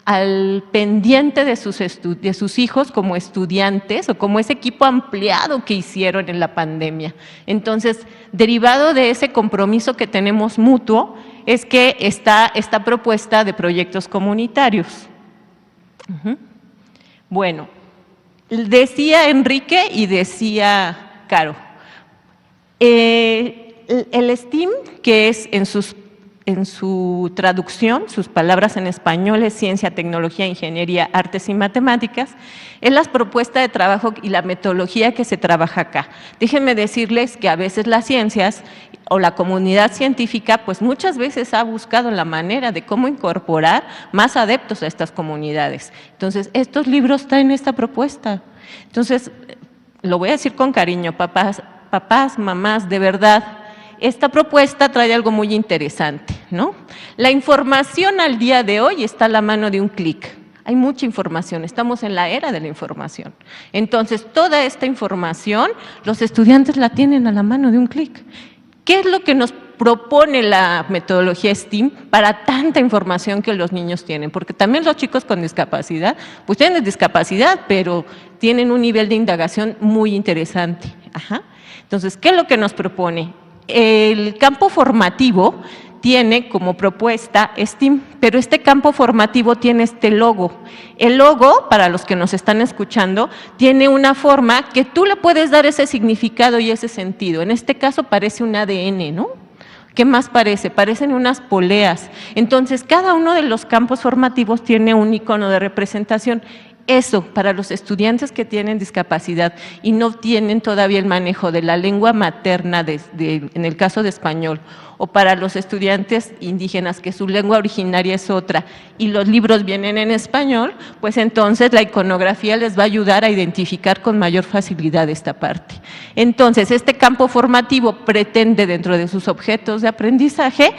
al pendiente de sus hijos como estudiantes o como ese equipo ampliado que hicieron en la pandemia. Entonces, derivado de ese compromiso que tenemos mutuo, es que está esta propuesta de proyectos comunitarios. Bueno, decía Enrique y decía Caro, el STEAM, que es en su traducción, sus palabras en español es ciencia, tecnología, ingeniería, artes y matemáticas, es la propuesta de trabajo y la metodología que se trabaja acá. Déjenme decirles que a veces las ciencias o la comunidad científica, pues muchas veces ha buscado la manera de cómo incorporar más adeptos a estas comunidades. Entonces, estos libros traen esta propuesta. Entonces, lo voy a decir con cariño, papás, mamás, de verdad, esta propuesta trae algo muy interesante, ¿no? La información al día de hoy está a la mano de un clic. Hay mucha información, estamos en la era de la información. Entonces, toda esta información, los estudiantes la tienen a la mano de un clic. ¿Qué es lo que nos propone la metodología STEAM para tanta información que los niños tienen? Porque también los chicos con discapacidad, pues tienen discapacidad, pero tienen un nivel de indagación muy interesante. Entonces, ¿qué es lo que nos propone? El campo formativo tiene como propuesta STEAM, pero este campo formativo tiene este logo. El logo, para los que nos están escuchando, tiene una forma que tú le puedes dar ese significado y ese sentido. En este caso parece un ADN, ¿no? ¿Qué más parece? Parecen unas poleas. Entonces, cada uno de los campos formativos tiene un icono de representación. Eso, para los estudiantes que tienen discapacidad y no tienen todavía el manejo de la lengua materna, en el caso de español, o para los estudiantes indígenas que su lengua originaria es otra y los libros vienen en español, pues entonces la iconografía les va a ayudar a identificar con mayor facilidad esta parte. Entonces, este campo formativo pretende, dentro de sus objetos de aprendizaje,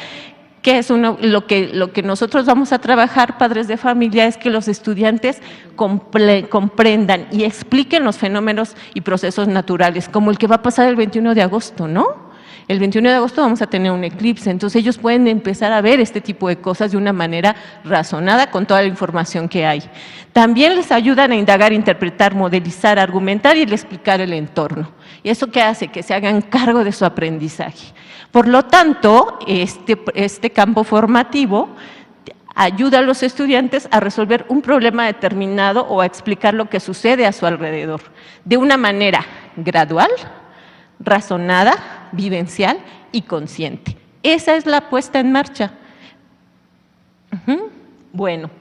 que es lo que nosotros vamos a trabajar, padres de familia, es que los estudiantes comprendan y expliquen los fenómenos y procesos naturales, como el que va a pasar el 21 de agosto, ¿no? El 21 de agosto vamos a tener un eclipse, entonces ellos pueden empezar a ver este tipo de cosas de una manera razonada con toda la información que hay. También les ayudan a indagar, interpretar, modelizar, argumentar y explicar el entorno. ¿Y eso qué hace? Que se hagan cargo de su aprendizaje. Por lo tanto, este campo formativo ayuda a los estudiantes a resolver un problema determinado o a explicar lo que sucede a su alrededor de una manera gradual, razonada, vivencial y consciente. Esa es la puesta en marcha. Bueno,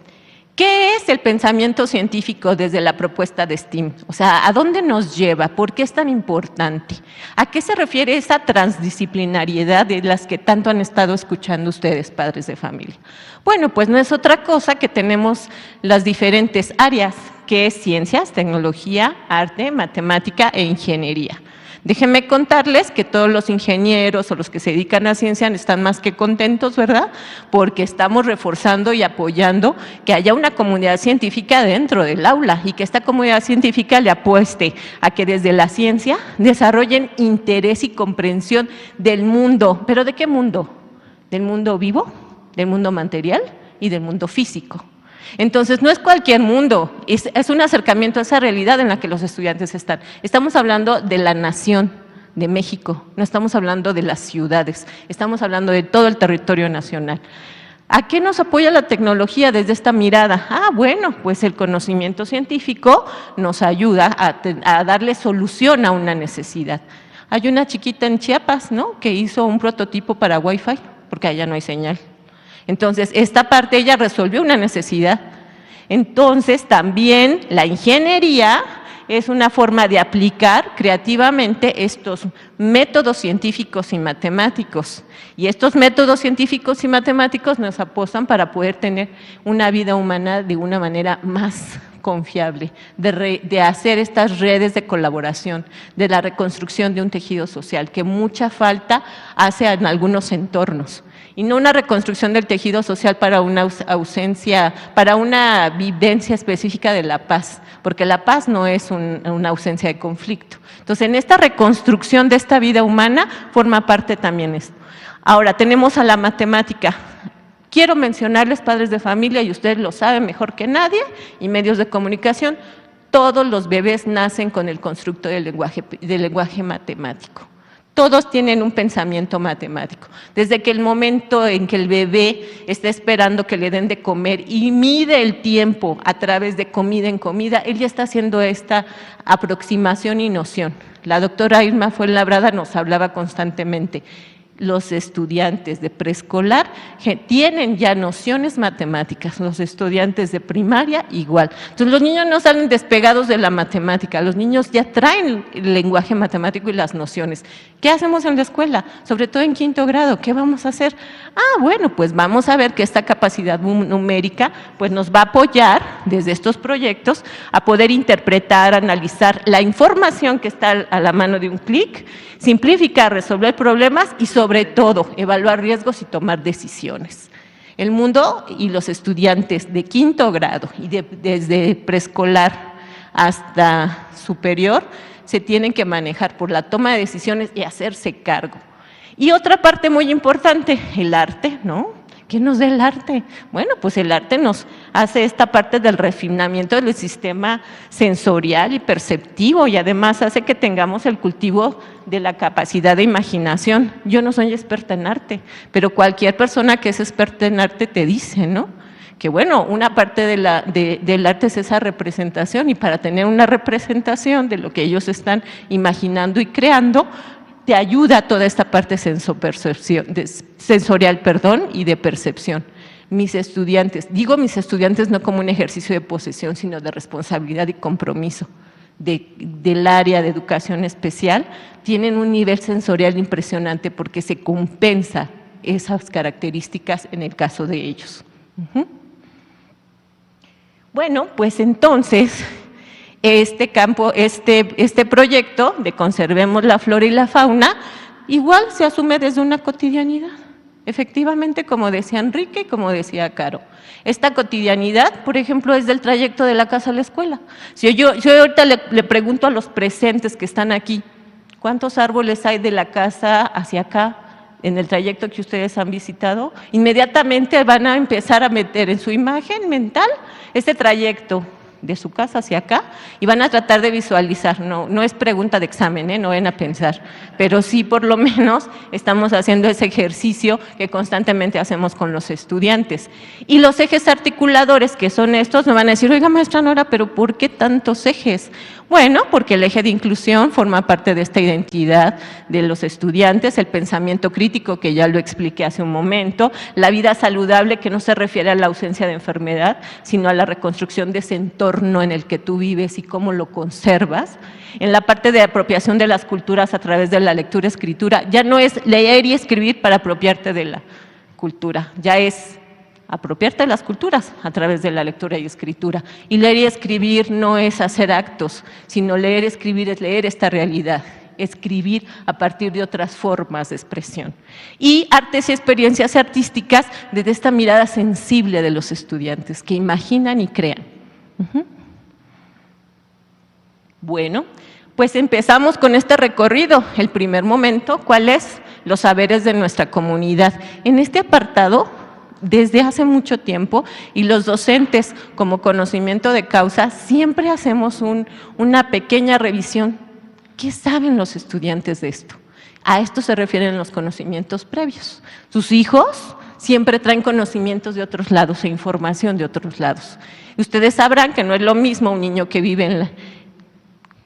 ¿qué es el pensamiento científico desde la propuesta de STEAM? O sea, ¿a dónde nos lleva? ¿Por qué es tan importante? ¿A qué se refiere esa transdisciplinariedad de las que tanto han estado escuchando ustedes, padres de familia? Bueno, pues no es otra cosa que tenemos las diferentes áreas, que es ciencias, tecnología, arte, matemática e ingeniería. Déjenme contarles que todos los ingenieros o los que se dedican a ciencia están más que contentos, ¿verdad? Porque estamos reforzando y apoyando que haya una comunidad científica dentro del aula y que esta comunidad científica le apueste a que desde la ciencia desarrollen interés y comprensión del mundo. ¿Pero de qué mundo? ¿Del mundo vivo? ¿Del mundo material? Y del mundo físico. Entonces, no es cualquier mundo, es un acercamiento a esa realidad en la que los estudiantes están. Estamos hablando de la nación de México, no estamos hablando de las ciudades, estamos hablando de todo el territorio nacional. ¿A qué nos apoya la tecnología desde esta mirada? Bueno, pues el conocimiento científico nos ayuda a darle solución a una necesidad. Hay una chiquita en Chiapas, ¿no?, que hizo un prototipo para Wi-Fi, porque allá no hay señal. Entonces, esta parte ella resolvió una necesidad. Entonces, también la ingeniería es una forma de aplicar creativamente estos métodos científicos y matemáticos. Y estos métodos científicos y matemáticos nos apoyan para poder tener una vida humana de una manera más confiable, de hacer estas redes de colaboración, de la reconstrucción de un tejido social, que mucha falta hace en algunos entornos. Y no una reconstrucción del tejido social para una ausencia, para una vivencia específica de la paz, porque la paz no es una ausencia de conflicto. Entonces, en esta reconstrucción de esta vida humana forma parte también esto. Ahora, tenemos a la matemática. Quiero mencionarles, padres de familia, y ustedes lo saben mejor que nadie, y medios de comunicación, todos los bebés nacen con el constructo del lenguaje matemático. Todos tienen un pensamiento matemático. Desde que el momento en que el bebé está esperando que le den de comer y mide el tiempo a través de comida en comida, él ya está haciendo esta aproximación y noción. La doctora Irma Fuenlabrada nos hablaba constantemente. Los estudiantes de preescolar tienen ya nociones matemáticas, los estudiantes de primaria igual. Entonces, los niños no salen despegados de la matemática, los niños ya traen el lenguaje matemático y las nociones. ¿Qué hacemos en la escuela? Sobre todo en 5º grado, ¿qué vamos a hacer? Bueno, pues vamos a ver que esta capacidad numérica pues nos va a apoyar desde estos proyectos a poder interpretar, analizar la información que está a la mano de un clic, simplificar, resolver problemas y sobre todo evaluar riesgos y tomar decisiones. El mundo y los estudiantes de 5º grado y desde preescolar hasta superior se tienen que manejar por la toma de decisiones y hacerse cargo. Y otra parte muy importante, el arte, ¿no? ¿Qué nos da el arte? Bueno, pues el arte nos hace esta parte del refinamiento del sistema sensorial y perceptivo y además hace que tengamos el cultivo de la capacidad de imaginación. Yo no soy experta en arte, pero cualquier persona que es experta en arte te dice, ¿no?, que bueno, una parte del arte es esa representación y para tener una representación de lo que ellos están imaginando y creando, te ayuda toda esta parte sensorial y de percepción. mis estudiantes, digo mis estudiantes no como un ejercicio de posesión, sino de responsabilidad y compromiso del área de educación especial, tienen un nivel sensorial impresionante porque se compensa esas características en el caso de ellos. Bueno, pues entonces, este proyecto de Conservemos la Flora y la Fauna, igual se asume desde una cotidianidad. Efectivamente, como decía Enrique y como decía Caro, esta cotidianidad, por ejemplo, es del trayecto de la casa a la escuela. Si yo ahorita le pregunto a los presentes que están aquí, ¿cuántos árboles hay de la casa hacia acá en el trayecto que ustedes han visitado? Inmediatamente van a empezar a meter en su imagen mental este trayecto de su casa hacia acá y van a tratar de visualizar. No es pregunta de examen, no van a pensar, pero sí por lo menos estamos haciendo ese ejercicio que constantemente hacemos con los estudiantes. Y los ejes articuladores, que son estos, me van a decir, oiga maestra Nora, pero ¿por qué tantos ejes? Bueno, porque el eje de inclusión forma parte de esta identidad de los estudiantes, el pensamiento crítico, que ya lo expliqué hace un momento, la vida saludable, que no se refiere a la ausencia de enfermedad, sino a la reconstrucción de ese entorno en el que tú vives y cómo lo conservas. En la parte de apropiación de las culturas a través de la lectura-escritura, ya no es leer y escribir para apropiarte de la cultura, ya es apropiarte de las culturas a través de la lectura y escritura. Y leer y escribir no es hacer actos, sino leer y escribir es leer esta realidad, escribir a partir de otras formas de expresión. Y artes y experiencias artísticas desde esta mirada sensible de los estudiantes, que imaginan y crean. Bueno, pues empezamos con este recorrido. El primer momento, ¿cuál es? Los saberes de nuestra comunidad. En este apartado, desde hace mucho tiempo, y los docentes como conocimiento de causa, siempre hacemos una pequeña revisión. ¿Qué saben los estudiantes de esto? A esto se refieren los conocimientos previos. Sus hijos siempre traen conocimientos de otros lados e información de otros lados. Y ustedes sabrán que no es lo mismo un niño que vive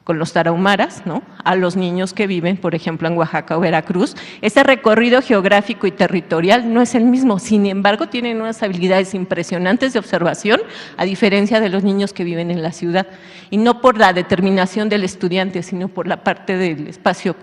con los tarahumaras, ¿no?, a los niños que viven, por ejemplo, en Oaxaca o Veracruz. Ese recorrido geográfico y territorial no es el mismo, sin embargo, tienen unas habilidades impresionantes de observación, a diferencia de los niños que viven en la ciudad, y no por la determinación del estudiante, sino por la parte del espacio.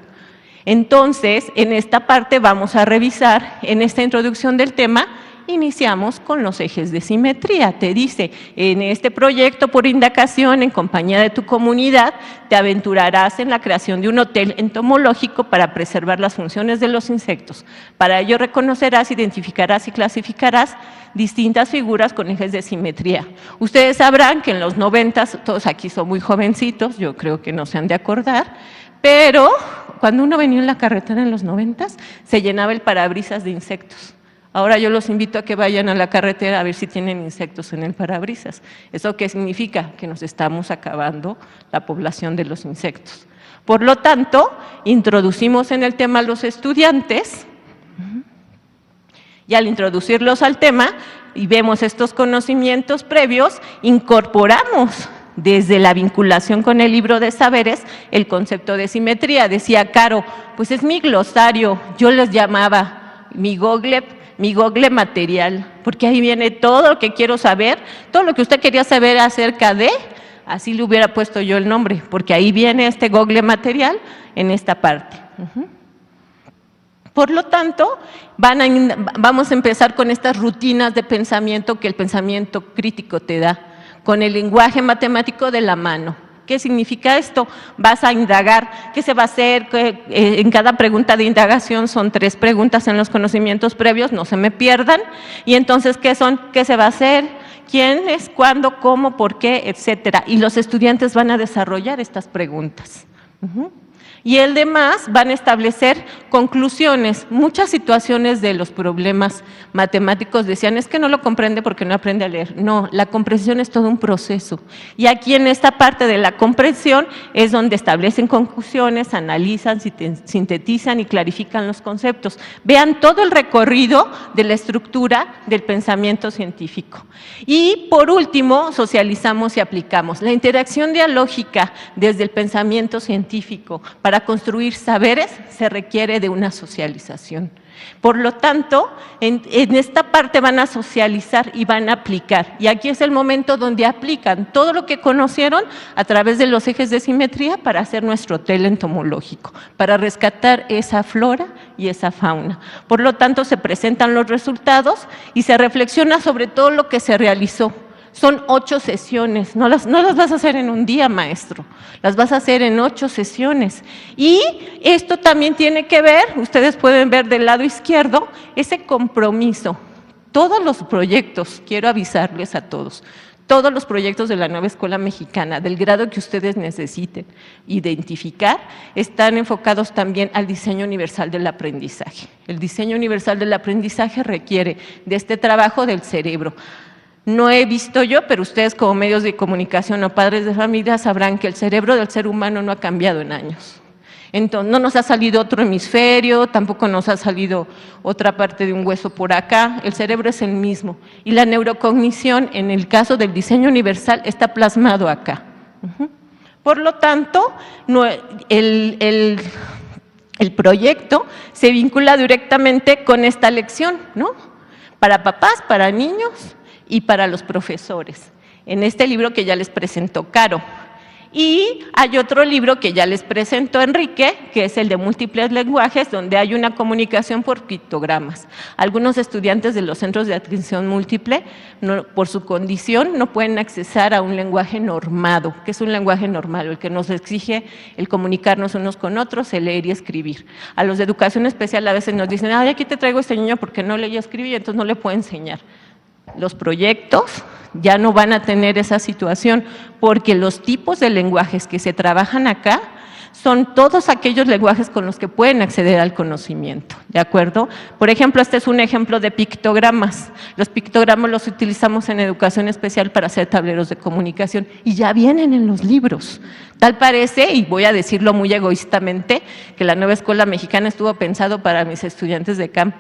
Entonces, en esta parte vamos a revisar, en esta introducción del tema, iniciamos con los ejes de simetría. Te dice, en este proyecto por indagación en compañía de tu comunidad, te aventurarás en la creación de un hotel entomológico para preservar las funciones de los insectos. Para ello reconocerás, identificarás y clasificarás distintas figuras con ejes de simetría. Ustedes sabrán que en los 90s, todos aquí son muy jovencitos, yo creo que no se han de acordar, pero cuando uno venía en la carretera en los 90s, se llenaba el parabrisas de insectos. Ahora yo los invito a que vayan a la carretera a ver si tienen insectos en el parabrisas. ¿Eso qué significa? Que nos estamos acabando la población de los insectos. Por lo tanto, introducimos en el tema a los estudiantes, y al introducirlos al tema y vemos estos conocimientos previos, incorporamos desde la vinculación con el libro de saberes el concepto de simetría. Decía Caro, pues es mi glosario, yo les llamaba mi Google material, porque ahí viene todo lo que quiero saber, todo lo que usted quería saber acerca de, así le hubiera puesto yo el nombre, porque ahí viene este Google material en esta parte. Por lo tanto, vamos a empezar con estas rutinas de pensamiento que el pensamiento crítico te da, con el lenguaje matemático de la mano. ¿Qué significa esto? Vas a indagar, ¿qué se va a hacer? En cada pregunta de indagación son 3 preguntas en los conocimientos previos, no se me pierdan. Y entonces, ¿qué son? ¿Qué se va a hacer? ¿Quién es? ¿Cuándo? ¿Cómo? ¿Por qué? Etcétera. Y los estudiantes van a desarrollar estas preguntas. Y el demás van a establecer conclusiones. Muchas situaciones de los problemas matemáticos decían, es que no lo comprende porque no aprende a leer. No, la comprensión es todo un proceso. Y aquí en esta parte de la comprensión es donde establecen conclusiones, analizan, sintetizan y clarifican los conceptos. Vean todo el recorrido de la estructura del pensamiento científico. Y por último, socializamos y aplicamos. La interacción dialógica desde el pensamiento científico Para construir saberes se requiere de una socialización. Por lo tanto, en esta parte van a socializar y van a aplicar. Y aquí es el momento donde aplican todo lo que conocieron a través de los ejes de simetría para hacer nuestro hotel entomológico, para rescatar esa flora y esa fauna. Por lo tanto, se presentan los resultados y se reflexiona sobre todo lo que se realizó. Son 8 sesiones, no las vas a hacer en un día, maestro, las vas a hacer en 8 sesiones. Y esto también tiene que ver, ustedes pueden ver del lado izquierdo, ese compromiso. Todos los proyectos, quiero avisarles a todos, todos los proyectos de la nueva escuela mexicana, del grado que ustedes necesiten identificar, están enfocados también al diseño universal del aprendizaje. El diseño universal del aprendizaje requiere de este trabajo del cerebro. No he visto yo, pero ustedes como medios de comunicación o padres de familia sabrán que el cerebro del ser humano no ha cambiado en años. Entonces, no nos ha salido otro hemisferio, tampoco nos ha salido otra parte de un hueso por acá, el cerebro es el mismo. Y la neurocognición, en el caso del diseño universal, está plasmado acá. Por lo tanto, el proyecto se vincula directamente con esta lección, ¿no? Para papás, para niños y para los profesores, en este libro que ya les presentó Caro. Y hay otro libro que ya les presentó Enrique, que es el de múltiples lenguajes, donde hay una comunicación por pictogramas. Algunos estudiantes de los centros de atención múltiple, por su condición, no pueden accesar a un lenguaje normado, que es un lenguaje normal, el que nos exige el comunicarnos unos con otros, el leer y escribir. A los de educación especial a veces nos dicen, ay, aquí te traigo a este niño porque no leía y escribía, entonces no le puedo enseñar. Los proyectos ya no van a tener esa situación porque los tipos de lenguajes que se trabajan acá son todos aquellos lenguajes con los que pueden acceder al conocimiento, ¿de acuerdo? Por ejemplo, este es un ejemplo de pictogramas. Los pictogramas los utilizamos en educación especial para hacer tableros de comunicación y ya vienen en los libros. Tal parece, y voy a decirlo muy egoístamente, que la nueva escuela mexicana estuvo pensado para mis estudiantes de camp,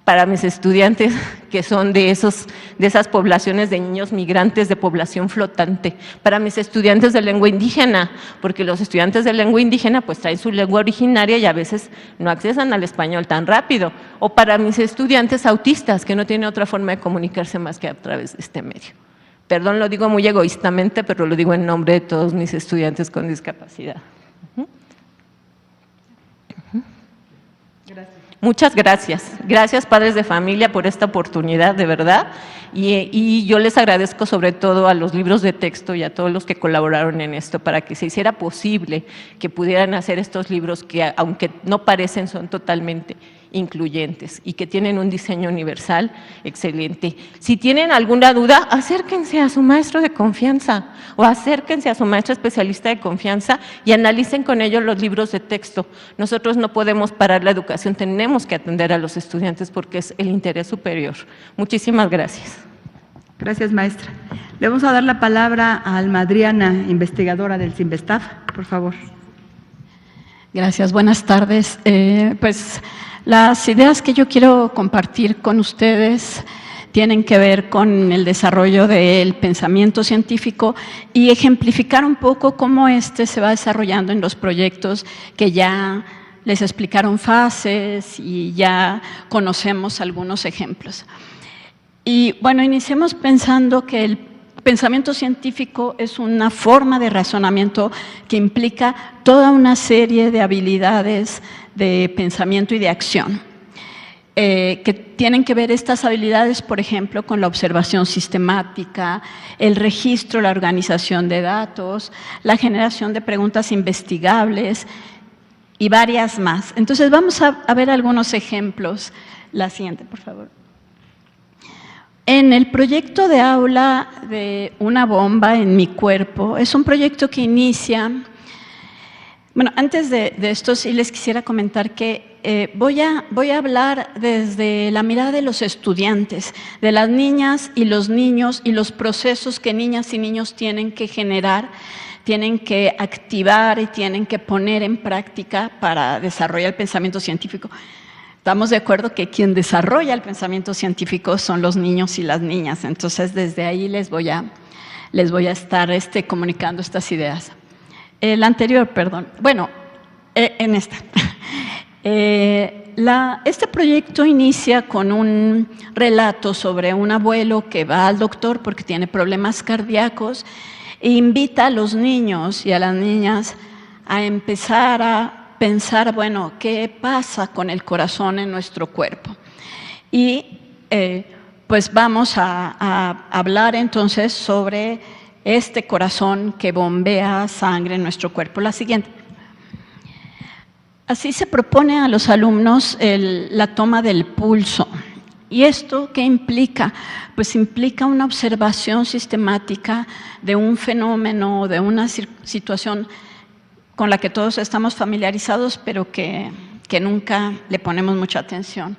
para mis estudiantes que son de esas poblaciones de niños migrantes de población flotante, para mis estudiantes de lengua indígena, porque los estudiantes de lengua indígena pues traen su lengua originaria y a veces no accesan al español tan rápido, o para mis estudiantes autistas que no tienen otra forma de comunicarse más que a través de este medio. Perdón, lo digo muy egoístamente, pero lo digo en nombre de todos mis estudiantes con discapacidad. Gracias. Muchas gracias. Gracias, padres de familia, por esta oportunidad, de verdad. Y yo les agradezco sobre todo a los libros de texto y a todos los que colaboraron en esto para que se hiciera posible que pudieran hacer estos libros que, aunque no parecen, son totalmente incluyentes y que tienen un diseño universal excelente. Si tienen alguna duda, acérquense a su maestro de confianza o acérquense a su maestra especialista de confianza y analicen con ellos los libros de texto. Nosotros no podemos parar la educación, tenemos que atender a los estudiantes porque es el interés superior. Muchísimas gracias. Gracias, maestra. Le vamos a dar la palabra a Alma Adriana, investigadora del CIMBESTAF, por favor. Gracias, buenas tardes. Pues las ideas que yo quiero compartir con ustedes tienen que ver con el desarrollo del pensamiento científico y ejemplificar un poco cómo se va desarrollando en los proyectos que ya les explicaron fases y ya conocemos algunos ejemplos. Y bueno, iniciemos pensando que el pensamiento científico es una forma de razonamiento que implica toda una serie de habilidades de pensamiento y de acción, que tienen que ver estas habilidades, por ejemplo, con la observación sistemática, el registro, la organización de datos, la generación de preguntas investigables y varias más. Entonces, vamos a ver algunos ejemplos. La siguiente, por favor. En el proyecto de aula de Una bomba en mi cuerpo, es un proyecto que inicia. Bueno, antes de esto sí les quisiera comentar que voy a hablar desde la mirada de los estudiantes, de las niñas y los niños y los procesos que niñas y niños tienen que generar, tienen que activar y tienen que poner en práctica para desarrollar el pensamiento científico. Estamos de acuerdo que quien desarrolla el pensamiento científico son los niños y las niñas, entonces desde ahí les voy a estar comunicando estas ideas. El anterior, perdón. Bueno, En esta. Este proyecto inicia con un relato sobre un abuelo que va al doctor porque tiene problemas cardíacos e invita a los niños y a las niñas a empezar a pensar, bueno, ¿qué pasa con el corazón en nuestro cuerpo? Y pues vamos a hablar entonces sobre este corazón que bombea sangre en nuestro cuerpo. La siguiente. Así se propone a los alumnos la toma del pulso. ¿Y esto qué implica? Pues implica una observación sistemática de un fenómeno, de una situación con la que todos estamos familiarizados, pero que nunca le ponemos mucha atención.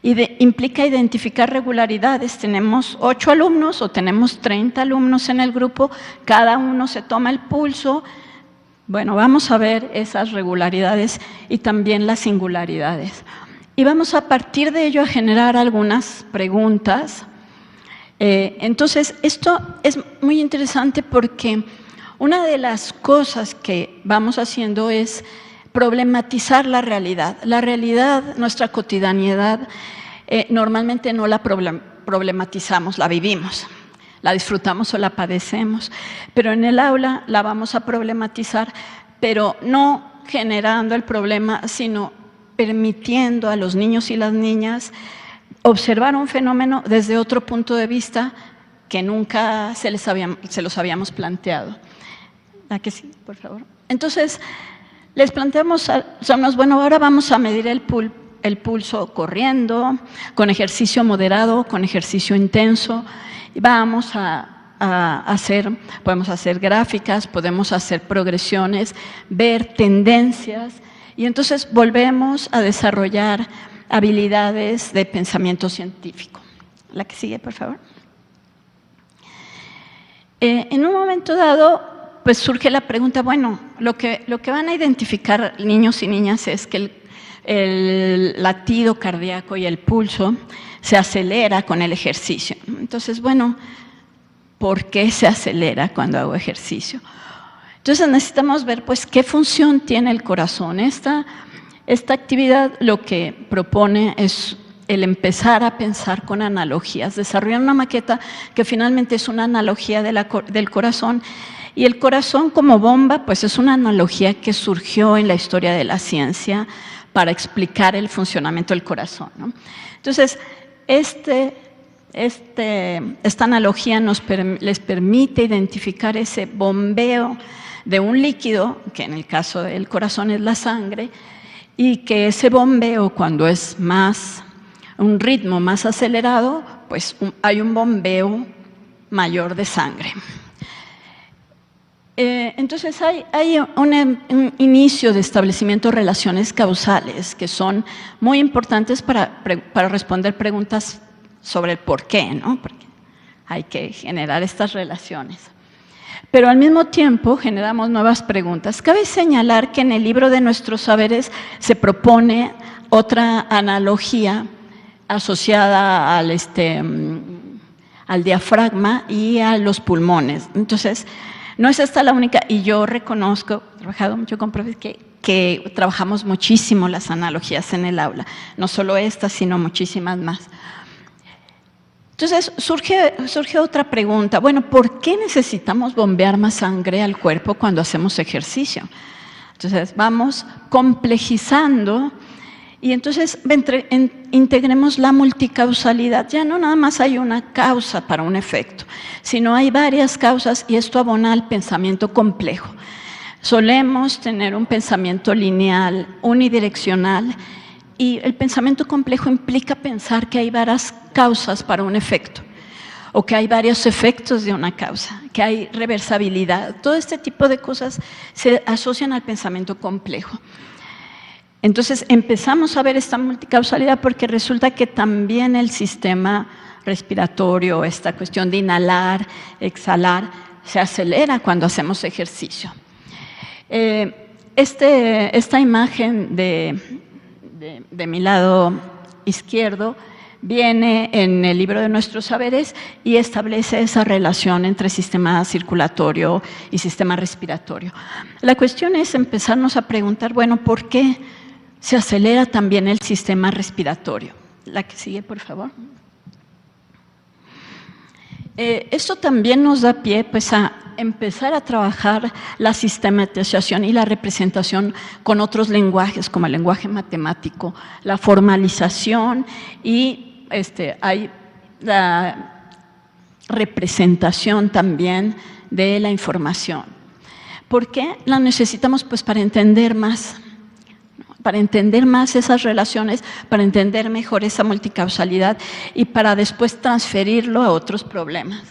Implica identificar regularidades. Tenemos 8 alumnos o tenemos 30 alumnos en el grupo, cada uno se toma el pulso. Bueno, vamos a ver esas regularidades y también las singularidades. Y vamos a partir de ello a generar algunas preguntas. Entonces, esto es muy interesante porque una de las cosas que vamos haciendo es problematizar la realidad. La realidad, nuestra cotidianidad, normalmente no la problematizamos, la vivimos. La disfrutamos o la padecemos, pero en el aula la vamos a problematizar, pero no generando el problema, sino permitiendo a los niños y las niñas observar un fenómeno desde otro punto de vista que nunca se los habíamos planteado. ¿La que sí, por favor? Entonces, les planteamos a los alumnos, bueno, ahora vamos a medir el pulso corriendo, con ejercicio moderado, con ejercicio intenso. Y vamos podemos hacer gráficas, podemos hacer progresiones, ver tendencias y entonces volvemos a desarrollar habilidades de pensamiento científico. La que sigue, por favor. En un momento dado, pues surge la pregunta, bueno, lo que van a identificar niños y niñas es que el latido cardíaco y el pulso se acelera con el ejercicio. Entonces, bueno, ¿por qué se acelera cuando hago ejercicio? Entonces necesitamos ver, pues, qué función tiene el corazón. Esta actividad lo que propone es el empezar a pensar con analogías, desarrollar una maqueta que finalmente es una analogía del corazón. Y el corazón como bomba, pues es una analogía que surgió en la historia de la ciencia para explicar el funcionamiento del corazón, ¿no? Entonces, esta analogía les permite identificar ese bombeo de un líquido, que en el caso del corazón es la sangre, y que ese bombeo, cuando es un ritmo más acelerado, pues hay un bombeo mayor de sangre. Entonces hay un inicio de establecimiento de relaciones causales que son muy importantes para responder preguntas sobre el por qué, ¿no? Porque hay que generar estas relaciones. Pero al mismo tiempo generamos nuevas preguntas. Cabe señalar que en el libro de nuestros saberes se propone otra analogía asociada al diafragma y a los pulmones. Entonces, no es esta la única, y yo reconozco, he trabajado mucho con profes que trabajamos muchísimo las analogías en el aula, no solo esta, sino muchísimas más. Entonces surge otra pregunta, bueno, ¿por qué necesitamos bombear más sangre al cuerpo cuando hacemos ejercicio? Entonces vamos complejizando y entonces integremos la multicausalidad. Ya no nada más hay una causa para un efecto, sino hay varias causas y esto abona al pensamiento complejo. Solemos tener un pensamiento lineal, unidireccional, y el pensamiento complejo implica pensar que hay varias causas para un efecto, o que hay varios efectos de una causa, que hay reversibilidad. Todo este tipo de cosas se asocian al pensamiento complejo. Entonces empezamos a ver esta multicausalidad porque resulta que también el sistema respiratorio, esta cuestión de inhalar, exhalar, se acelera cuando hacemos ejercicio. Esta imagen de mi lado izquierdo viene en el libro de nuestros saberes y establece esa relación entre sistema circulatorio y sistema respiratorio. La cuestión es empezarnos a preguntar, bueno, ¿por qué se acelera también el sistema respiratorio? La que sigue, por favor. Esto también nos da pie pues, a empezar a trabajar la sistematización y la representación con otros lenguajes, como el lenguaje matemático, la formalización y hay la representación también de la información. ¿Por qué la necesitamos? Pues para entender más esas relaciones, para entender mejor esa multicausalidad y para después transferirlo a otros problemas.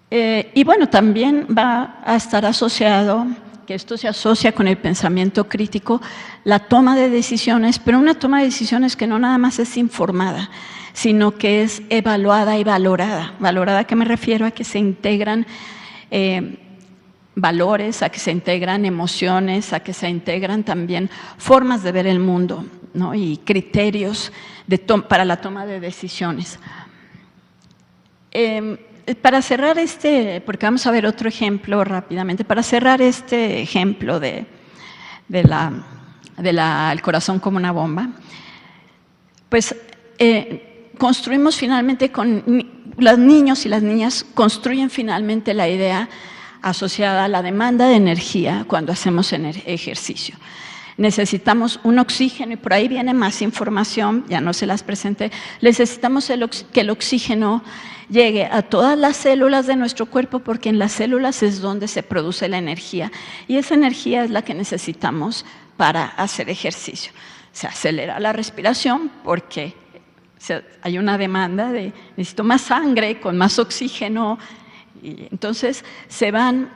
Y bueno, también va a estar asociado, que esto se asocia con el pensamiento crítico, la toma de decisiones, pero una toma de decisiones que no nada más es informada, sino que es evaluada y valorada. ¿Valorada a qué me refiero? A que se integran valores, a que se integran emociones, a que se integran también formas de ver el mundo, ¿no? Y criterios para la toma de decisiones. Para cerrar porque vamos a ver otro ejemplo rápidamente, para cerrar este ejemplo del corazón como una bomba, pues construimos finalmente los niños y las niñas construyen finalmente la idea asociada a la demanda de energía cuando hacemos ejercicio. Necesitamos un oxígeno, y por ahí viene más información, ya no se las presenté. Necesitamos que el oxígeno llegue a todas las células de nuestro cuerpo, porque en las células es donde se produce la energía, y esa energía es la que necesitamos para hacer ejercicio. Se acelera la respiración porque hay una demanda de necesito más sangre con más oxígeno, y entonces se van.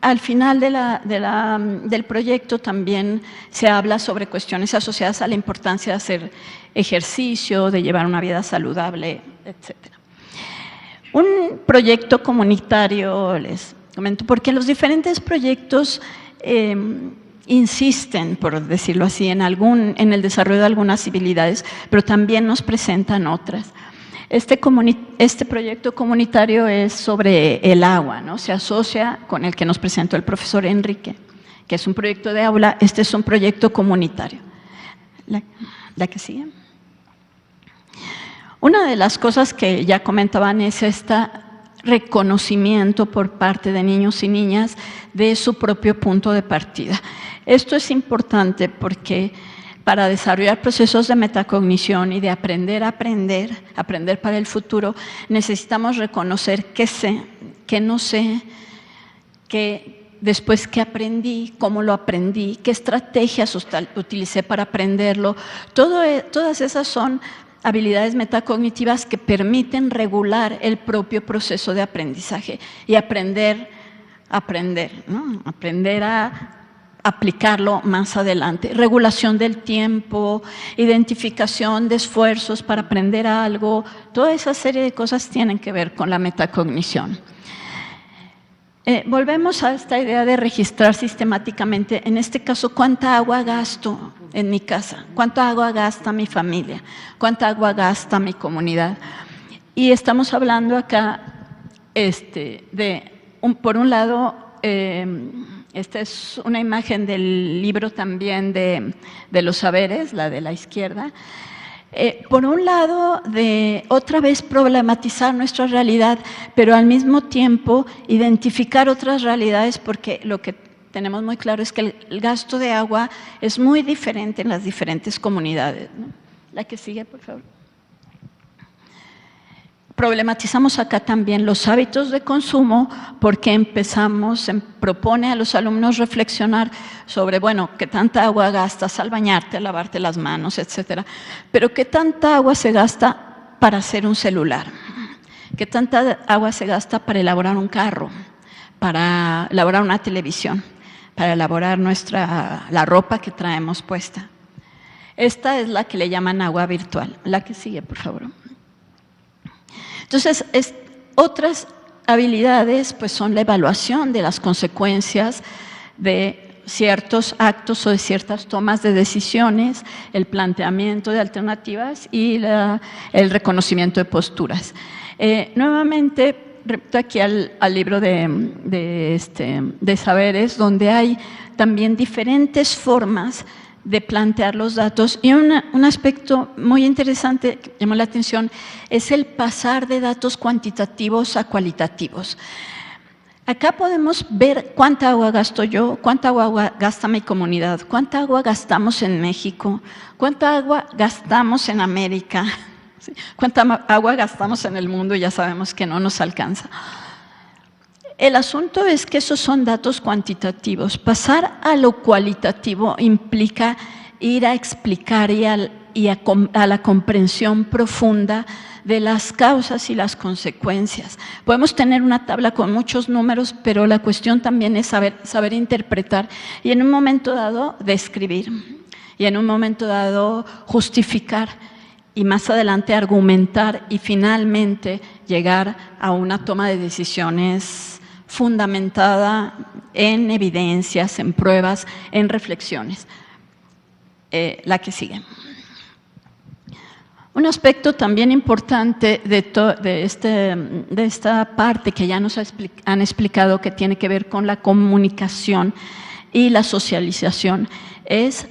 Al final del proyecto también se habla sobre cuestiones asociadas a la importancia de hacer ejercicio, de llevar una vida saludable, etc. Un proyecto comunitario, les comento, porque los diferentes proyectos insisten, por decirlo así, en el desarrollo de algunas habilidades, pero también nos presentan otras. Este proyecto comunitario es sobre el agua, ¿no? Se asocia con el que nos presentó el profesor Enrique, que es un proyecto de aula. Este es un proyecto comunitario. La que sigue. Una de las cosas que ya comentaban es este reconocimiento por parte de niños y niñas de su propio punto de partida. Esto es importante porque para desarrollar procesos de metacognición y de aprender para el futuro, necesitamos reconocer qué sé, qué no sé, después qué aprendí, cómo lo aprendí, qué estrategias utilicé para aprenderlo. Todas esas son habilidades metacognitivas que permiten regular el propio proceso de aprendizaje y aprender, ¿no? Aprender a aplicarlo más adelante. Regulación del tiempo, identificación de esfuerzos para aprender algo, toda esa serie de cosas tienen que ver con la metacognición. Volvemos a esta idea de registrar sistemáticamente, en este caso, cuánta agua gasto en mi casa, cuánta agua gasta mi familia, cuánta agua gasta mi comunidad. Y estamos hablando acá por un lado, esta es una imagen del libro también de los saberes, la de la izquierda. Por un lado, de otra vez problematizar nuestra realidad, pero al mismo tiempo identificar otras realidades, porque lo que tenemos muy claro es que el gasto de agua es muy diferente en las diferentes comunidades, ¿no? La que sigue, por favor. Problematizamos acá también los hábitos de consumo, porque propone a los alumnos reflexionar sobre, bueno, qué tanta agua gastas al bañarte, al lavarte las manos, etcétera, pero qué tanta agua se gasta para hacer un celular, qué tanta agua se gasta para elaborar un carro, para elaborar una televisión, para elaborar la ropa que traemos puesta. Esta es la que le llaman agua virtual. La que sigue, por favor. Entonces, otras habilidades pues son la evaluación de las consecuencias de ciertos actos o de ciertas tomas de decisiones, el planteamiento de alternativas y el reconocimiento de posturas. Nuevamente, repito aquí al libro de saberes, donde hay también diferentes formas de plantear los datos, y un aspecto muy interesante que llamó la atención es el pasar de datos cuantitativos a cualitativos. Acá podemos ver cuánta agua gasto yo, cuánta agua gasta mi comunidad, cuánta agua gastamos en México, cuánta agua gastamos en América, ¿sí? Cuánta agua gastamos en el mundo, ya sabemos que no nos alcanza. El asunto es que esos son datos cuantitativos. Pasar a lo cualitativo implica ir a explicar y a la comprensión profunda de las causas y las consecuencias. Podemos tener una tabla con muchos números, pero la cuestión también es saber interpretar y en un momento dado describir y en un momento dado justificar y más adelante argumentar y finalmente llegar a una toma de decisiones fundamentada en evidencias, en pruebas, en reflexiones. La que sigue. Un aspecto también importante de esta parte que ya nos han explicado, que tiene que ver con la comunicación y la socialización, es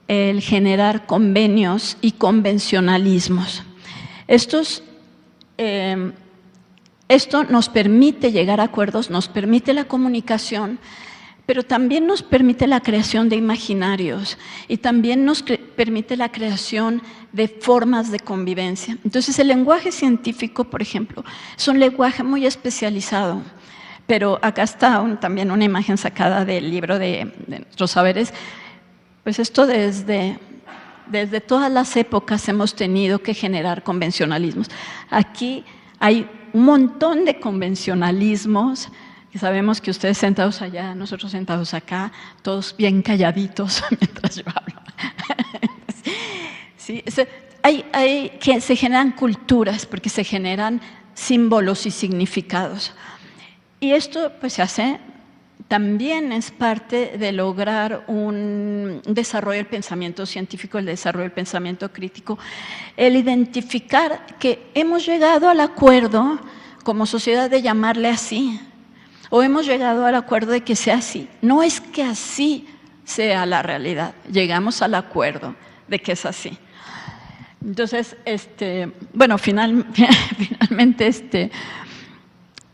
el generar convenios y convencionalismos. Esto nos permite llegar a acuerdos, nos permite la comunicación, pero también nos permite la creación de imaginarios y también nos permite la creación de formas de convivencia. Entonces, el lenguaje científico, por ejemplo, es un lenguaje muy especializado, pero acá está también una imagen sacada del libro de nuestros saberes. Pues esto desde todas las épocas hemos tenido que generar convencionalismos. Aquí hay un montón de convencionalismos, que sabemos que ustedes sentados allá, nosotros sentados acá, todos bien calladitos mientras yo hablo. Sí, que se generan culturas, porque se generan símbolos y significados. Y esto pues se hace, también es parte de lograr un desarrollo del pensamiento científico, el desarrollo del pensamiento crítico, el identificar que hemos llegado al acuerdo como sociedad de llamarle así, o hemos llegado al acuerdo de que sea así. No es que así sea la realidad, llegamos al acuerdo de que es así. Entonces, bueno, finalmente,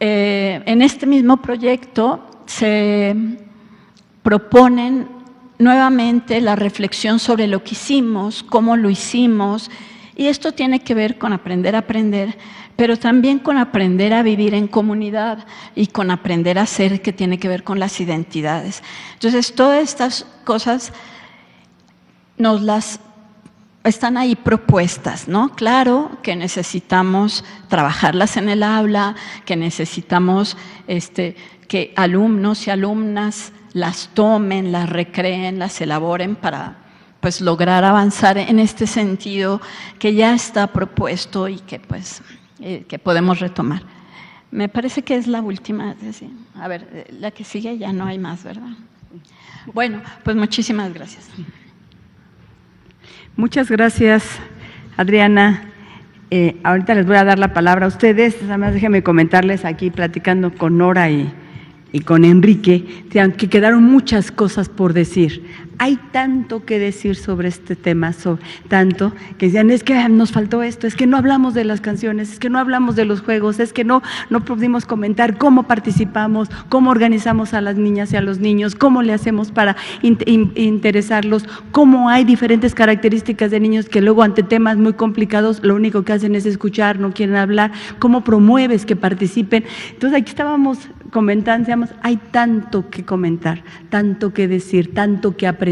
en este mismo proyecto se proponen nuevamente la reflexión sobre lo que hicimos, cómo lo hicimos, y esto tiene que ver con aprender a aprender, pero también con aprender a vivir en comunidad y con aprender a ser, que tiene que ver con las identidades. Entonces, todas estas cosas nos las están ahí propuestas, ¿no? Claro que necesitamos trabajarlas en el aula, que necesitamos que alumnos y alumnas las tomen, las recreen, las elaboren para pues lograr avanzar en este sentido que ya está propuesto y que pues que podemos retomar. Me parece que es la última. A ver, la que sigue ya no hay más, ¿verdad? Bueno, pues muchísimas gracias. Muchas gracias, Adriana. Ahorita les voy a dar la palabra a ustedes. Además, déjenme comentarles aquí, platicando con Nora y con Enrique, que quedaron muchas cosas por decir. Hay tanto que decir sobre este tema, tanto que decían, es que nos faltó esto, es que no hablamos de las canciones, es que no hablamos de los juegos, es que no pudimos comentar cómo participamos, cómo organizamos a las niñas y a los niños, cómo le hacemos para interesarlos, cómo hay diferentes características de niños que luego ante temas muy complicados lo único que hacen es escuchar, no quieren hablar, cómo promueves que participen. Entonces aquí estábamos comentando, decíamos, hay tanto que comentar, tanto que decir, tanto que aprender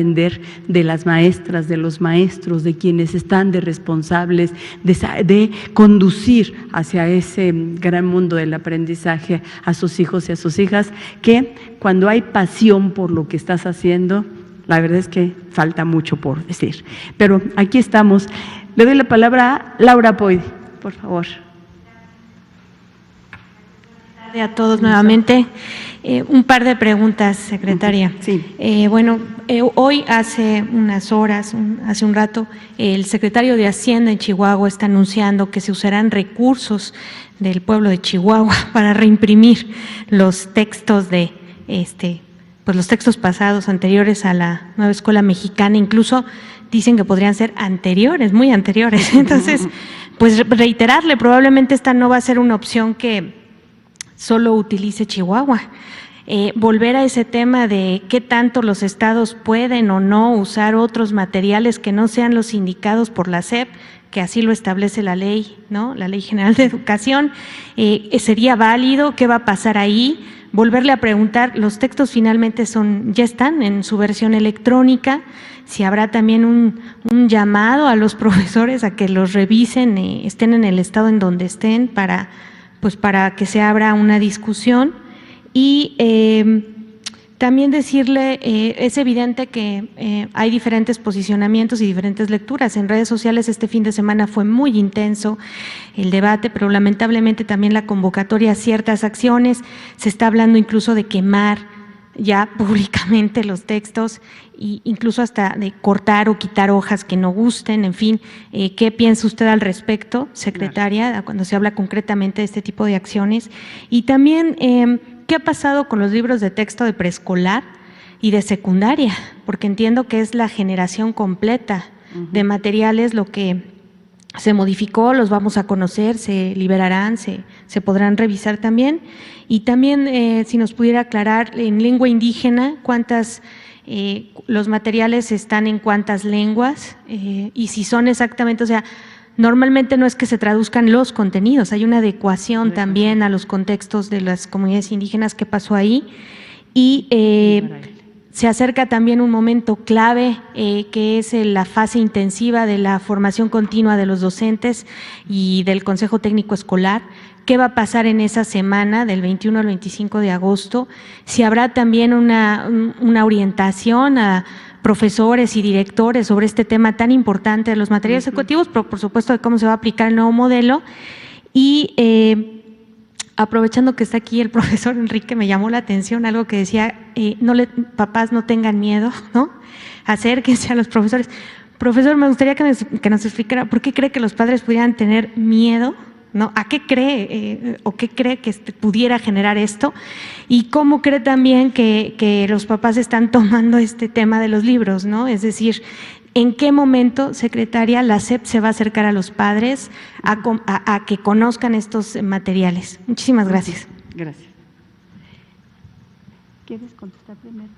de las maestras, de los maestros, de quienes están de responsables, de conducir hacia ese gran mundo del aprendizaje a sus hijos y a sus hijas, que cuando hay pasión por lo que estás haciendo, la verdad es que falta mucho por decir. Pero aquí estamos. Le doy la palabra a Laura Poy, por favor. tardes a todos nuevamente. Un par de preguntas, secretaria. Sí. Hoy hace unas horas, hace un rato, el secretario de Hacienda en Chihuahua está anunciando que se usarán recursos del pueblo de Chihuahua para reimprimir los textos de pues los textos pasados, anteriores a la nueva escuela mexicana, incluso dicen que podrían ser anteriores, muy anteriores. Entonces, pues reiterarle, probablemente esta no va a ser una opción que solo utilice Chihuahua. Volver a ese tema de qué tanto los estados pueden o no usar otros materiales que no sean los indicados por la SEP, que así lo establece la ley, ¿no? La Ley General de Educación. ¿Sería válido? ¿Qué va a pasar ahí? Volverle a preguntar, los textos finalmente ya están en su versión electrónica, si habrá también un llamado a los profesores a que los revisen, estén en el estado en donde estén, para que se abra una discusión. Y también decirle, es evidente que hay diferentes posicionamientos y diferentes lecturas. En redes sociales este fin de semana fue muy intenso el debate, pero lamentablemente también la convocatoria a ciertas acciones. Se está hablando incluso de quemar ya públicamente los textos, e incluso hasta de cortar o quitar hojas que no gusten, en fin. ¿Qué piensa usted al respecto, secretaria, cuando se habla concretamente de este tipo de acciones? Y también, ¿qué ha pasado con los libros de texto de preescolar y de secundaria? Porque entiendo que es la generación completa de materiales lo que se modificó, los vamos a conocer, se liberarán, se podrán revisar también. Y también, si nos pudiera aclarar, en lengua indígena, los materiales están en cuántas lenguas, y si son exactamente, o sea, normalmente no es que se traduzcan los contenidos, hay una adecuación también a los contextos de las comunidades indígenas. ¿Qué pasó ahí? Y se acerca también un momento clave, que es la fase intensiva de la formación continua de los docentes y del Consejo Técnico Escolar. ¿Qué va a pasar en esa semana del 21 al 25 de agosto? Si habrá también una orientación a profesores y directores sobre este tema tan importante de los materiales educativos, pero por supuesto de cómo se va a aplicar el nuevo modelo. Y aprovechando que está aquí el profesor Enrique, me llamó la atención algo que decía, papás no tengan miedo, ¿no? Acérquense a los profesores. Profesor, me gustaría que nos explicara por qué cree que los padres pudieran tener miedo, ¿no? ¿A qué cree o qué cree que pudiera generar esto? Y cómo cree también que los papás están tomando este tema de los libros, ¿no? Es decir, ¿en qué momento, secretaria, la SEP se va a acercar a los padres a que conozcan estos materiales? Muchísimas gracias. Gracias. ¿Quieres contestar primero?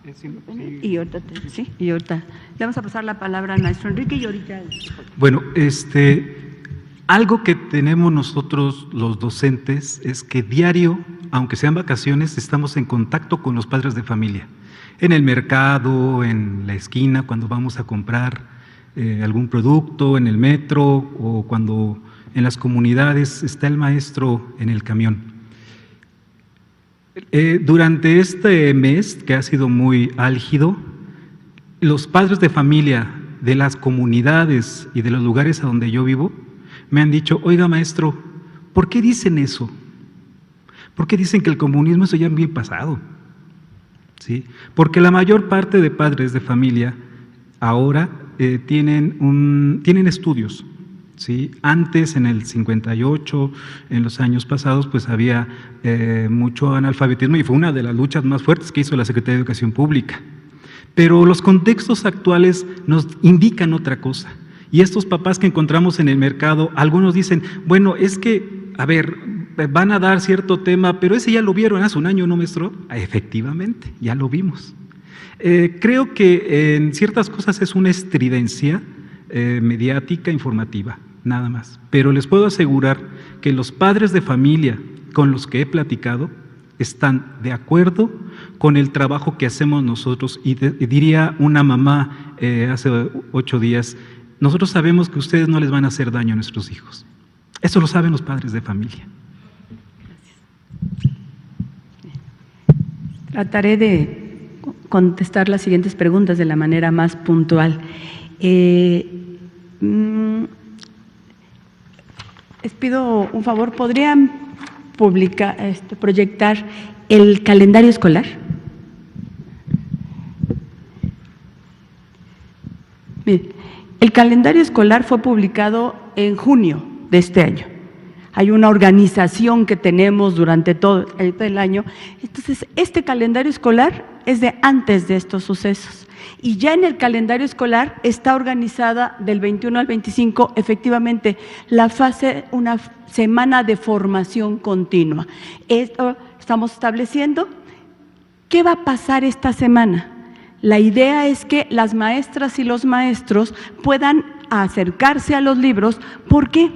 Sí. Y ahorita le vamos a pasar la palabra al maestro Enrique y ahorita… Bueno, algo que tenemos nosotros los docentes es que diario, aunque sean vacaciones, estamos en contacto con los padres de familia. En el mercado, en la esquina, cuando vamos a comprar algún producto, en el metro, o cuando en las comunidades está el maestro en el camión. Durante este mes, que ha sido muy álgido, los padres de familia de las comunidades y de los lugares a donde yo vivo me han dicho: oiga, maestro, ¿por qué dicen eso? ¿Por qué dicen que el comunismo es ya bien pasado? ¿Sí? Porque la mayor parte de padres de familia ahora tienen estudios. ¿Sí? Antes, en el 58, en los años pasados, pues había mucho analfabetismo y fue una de las luchas más fuertes que hizo la Secretaría de Educación Pública. Pero los contextos actuales nos indican otra cosa. Y estos papás que encontramos en el mercado, algunos dicen, bueno, es que, a ver, van a dar cierto tema, pero ese ya lo vieron hace un año, ¿no, maestro? Efectivamente, ya lo vimos. Creo que en ciertas cosas es una estridencia mediática, informativa, nada más. Pero les puedo asegurar que los padres de familia con los que he platicado están de acuerdo con el trabajo que hacemos nosotros. Y diría una mamá hace 8 días, nosotros sabemos que ustedes no les van a hacer daño a nuestros hijos. Eso lo saben los padres de familia. Trataré de contestar las siguientes preguntas de la manera más puntual. Les pido un favor, ¿podrían proyectar el calendario escolar. Bien, el calendario escolar fue publicado en junio de este año. Hay una organización que tenemos durante todo el año. Entonces, este calendario escolar es de antes de estos sucesos. Y ya en el calendario escolar está organizada del 21 al 25, efectivamente, la fase, una semana de formación continua. Esto estamos estableciendo. ¿Qué va a pasar esta semana? La idea es que las maestras y los maestros puedan acercarse a los libros. ¿Por qué?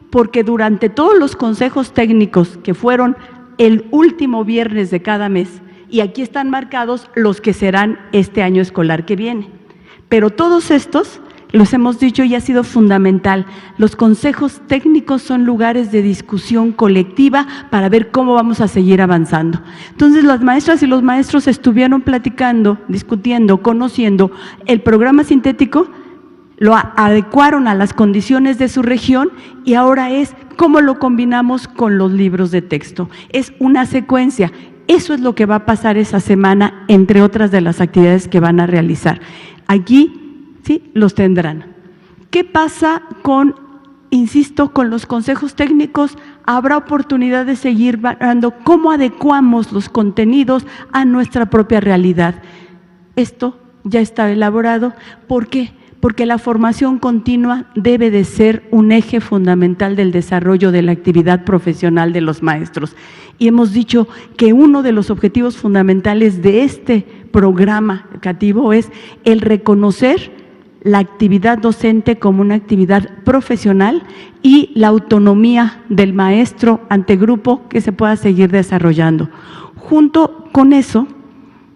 Porque durante todos los consejos técnicos que fueron el último viernes de cada mes, y aquí están marcados los que serán este año escolar que viene, pero todos estos, los hemos dicho y ha sido fundamental, los consejos técnicos son lugares de discusión colectiva para ver cómo vamos a seguir avanzando. Entonces las maestras y los maestros estuvieron platicando, discutiendo, conociendo el programa sintético, lo adecuaron a las condiciones de su región y ahora es cómo lo combinamos con los libros de texto. Es una secuencia. Eso es lo que va a pasar esa semana, entre otras de las actividades que van a realizar. Aquí, sí, los tendrán. ¿Qué pasa con, insisto, con los consejos técnicos? Habrá oportunidad de seguir viendo cómo adecuamos los contenidos a nuestra propia realidad. Esto ya está elaborado. ¿Por qué? Porque la formación continua debe de ser un eje fundamental del desarrollo de la actividad profesional de los maestros. Y hemos dicho que uno de los objetivos fundamentales de este programa educativo es el reconocer la actividad docente como una actividad profesional y la autonomía del maestro ante grupo que se pueda seguir desarrollando. Junto con eso,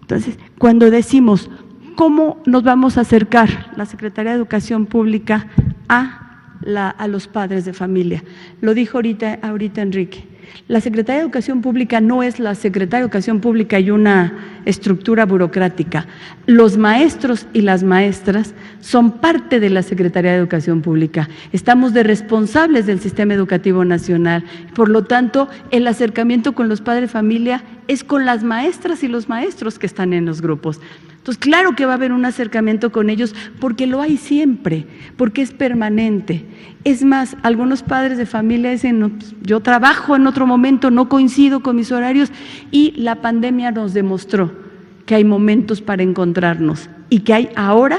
entonces, cuando decimos ¿cómo nos vamos a acercar la Secretaría de Educación Pública a los padres de familia? Lo dijo ahorita Enrique. La Secretaría de Educación Pública no es la Secretaría de Educación Pública y una estructura burocrática. Los maestros y las maestras son parte de la Secretaría de Educación Pública. Estamos de responsables del Sistema Educativo Nacional. Por lo tanto, el acercamiento con los padres de familia es con las maestras y los maestros que están en los grupos. Entonces, claro que va a haber un acercamiento con ellos porque lo hay siempre, porque es permanente. Es más, algunos padres de familia dicen, no, pues, yo trabajo en otro momento, no coincido con mis horarios, y la pandemia nos demostró que hay momentos para encontrarnos y que hay ahora,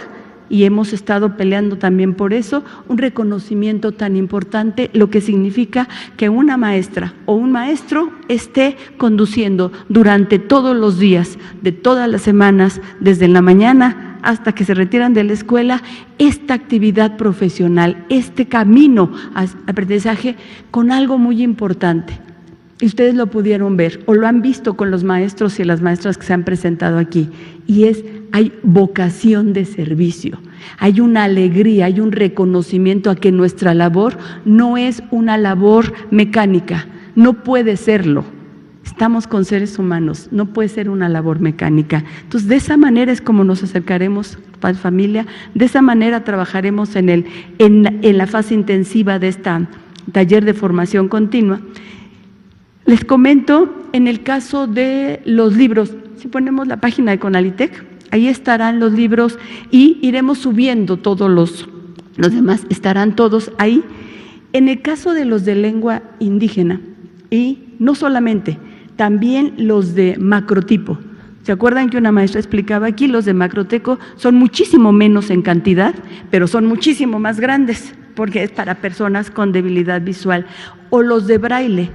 y hemos estado peleando también por eso, un reconocimiento tan importante, lo que significa que una maestra o un maestro esté conduciendo durante todos los días de todas las semanas, desde la mañana hasta que se retiran de la escuela, esta actividad profesional, este camino a aprendizaje con algo muy importante. Y ustedes lo pudieron ver o lo han visto con los maestros y las maestras que se han presentado aquí, y hay vocación de servicio, hay una alegría, hay un reconocimiento a que nuestra labor no es una labor mecánica, no puede serlo. Estamos con seres humanos, no puede ser una labor mecánica. Entonces, de esa manera es como nos acercaremos, padre, familia, de esa manera trabajaremos en la fase intensiva de este taller de formación continua. Les comento, en el caso de los libros, si ponemos la página de Conalitec, ahí estarán los libros y iremos subiendo todos los demás, estarán todos ahí. En el caso de los de lengua indígena, y no solamente, también los de macrotipo. ¿Se acuerdan que una maestra explicaba aquí? Los de macroteco son muchísimo menos en cantidad, pero son muchísimo más grandes, porque es para personas con debilidad visual. O los de braille.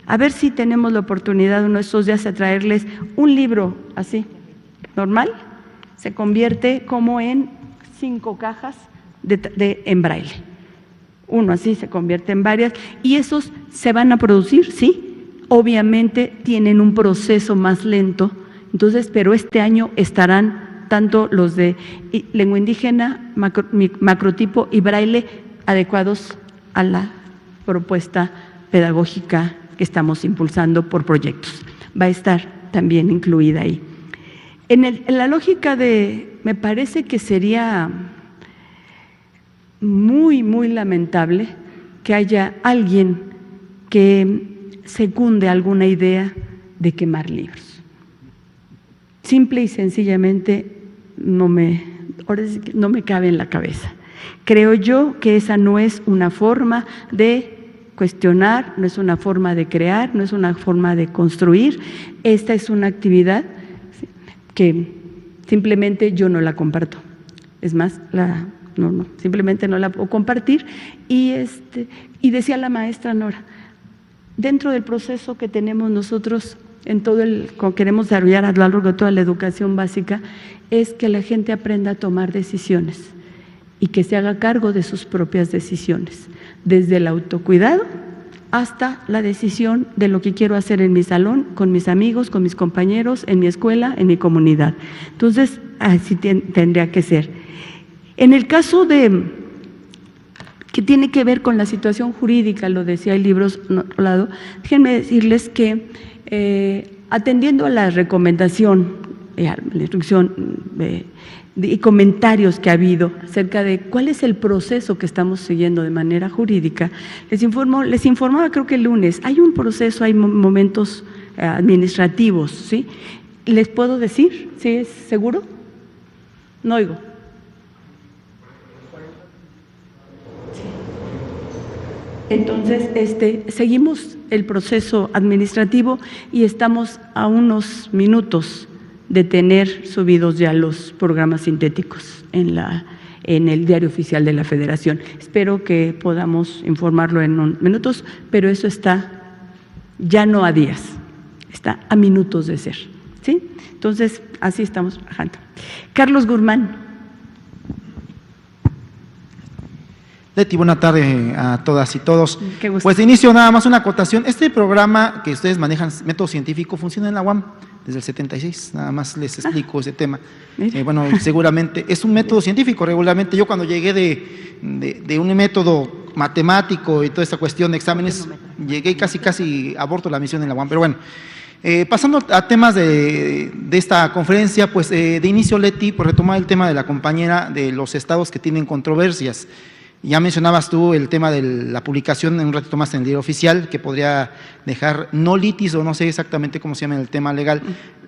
A ver si tenemos la oportunidad uno de estos días de traerles un libro así, normal, se convierte como en 5 cajas en braille. Uno así se convierte en varias, y esos se van a producir, sí, obviamente tienen un proceso más lento, entonces, pero este año estarán tanto los de lengua indígena, macrotipo y braille adecuados a la propuesta pedagógica que estamos impulsando por proyectos. Va a estar también incluida ahí. En la lógica me parece que sería muy, muy lamentable que haya alguien que secunde alguna idea de quemar libros. Simple y sencillamente ahora sí que no me cabe en la cabeza. Creo yo que esa no es una forma de cuestionar, no es una forma de crear, no es una forma de construir. Esta es una actividad que simplemente yo no la comparto. Es más, simplemente no la puedo compartir. Y decía la maestra Nora, dentro del proceso que tenemos nosotros queremos desarrollar a lo largo de toda la educación básica, es que la gente aprenda a tomar decisiones y que se haga cargo de sus propias decisiones, desde el autocuidado hasta la decisión de lo que quiero hacer en mi salón, con mis amigos, con mis compañeros, en mi escuela, en mi comunidad. Entonces, así tendría que ser. En el caso que tiene que ver con la situación jurídica, lo decía el libro a otro lado, déjenme decirles que atendiendo a la recomendación, a la instrucción y comentarios que ha habido acerca de cuál es el proceso que estamos siguiendo de manera jurídica, les informaba creo que el lunes, hay un proceso, hay momentos administrativos, ¿sí? ¿Les puedo decir? ¿Sí es seguro? No oigo. Entonces, seguimos el proceso administrativo y estamos a unos minutos de tener subidos ya los programas sintéticos en el Diario Oficial de la Federación. Espero que podamos informarlo en unos minutos, pero eso está ya no a días, está a minutos de ser, ¿sí? Entonces, así estamos trabajando. Carlos Guzmán. Leti, buena tarde a todas y todos. Qué gusto. Pues de inicio nada más una acotación. Este programa que ustedes manejan, método científico, funciona en la UAM desde el 76, nada más les explico ese tema. Bueno, seguramente es un método científico. Regularmente yo cuando llegué de un método matemático y toda esta cuestión de exámenes, llegué y casi aborto la misión en la UAM, pero bueno. Pasando a temas de esta conferencia, pues de inicio, Leti, por retomar el tema de la compañera de los estados que tienen controversias. Ya mencionabas tú el tema de la publicación en un ratito más en el Diario Oficial, que podría dejar no litis o no sé exactamente cómo se llama el tema legal,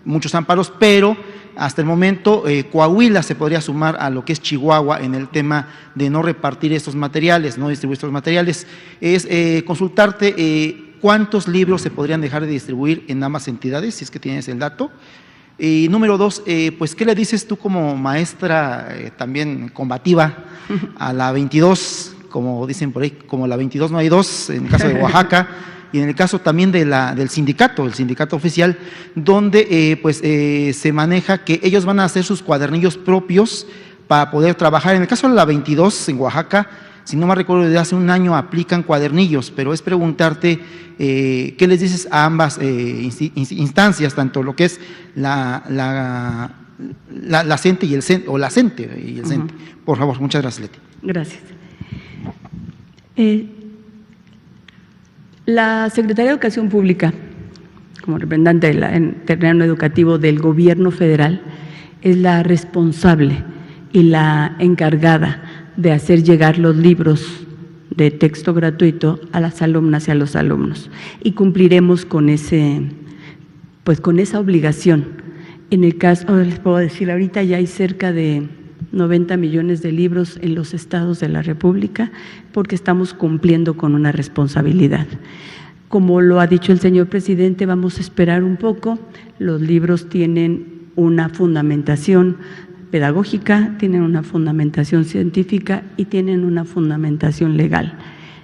muchos amparos, pero hasta el momento Coahuila se podría sumar a lo que es Chihuahua en el tema de no repartir estos materiales, no distribuir estos materiales. Es consultarte cuántos libros se podrían dejar de distribuir en ambas entidades, si es que tienes el dato. Y número dos, pues, ¿qué le dices tú como maestra también combativa a la 22, como dicen por ahí, como la 22 no hay dos, en el caso de Oaxaca, y en el caso también del sindicato, el sindicato oficial, donde se maneja que ellos van a hacer sus cuadernillos propios para poder trabajar? En el caso de la 22 en Oaxaca, si no me recuerdo, desde hace un año aplican cuadernillos, pero es preguntarte qué les dices a ambas instancias, tanto lo que es la CENTE y el CENTE, o la CENTE y el CENTE. Por favor, muchas gracias, Leti. Gracias. La Secretaría de Educación Pública, como representante en terreno educativo del Gobierno Federal, es la responsable y la encargada de hacer llegar los libros de texto gratuito a las alumnas y a los alumnos, y cumpliremos con con esa obligación. En el caso, les puedo decir, ahorita ya hay cerca de 90 millones de libros en los estados de la República, porque estamos cumpliendo con una responsabilidad. Como lo ha dicho el señor presidente, vamos a esperar un poco. Los libros tienen una fundamentación pedagógica, tienen una fundamentación científica y tienen una fundamentación legal.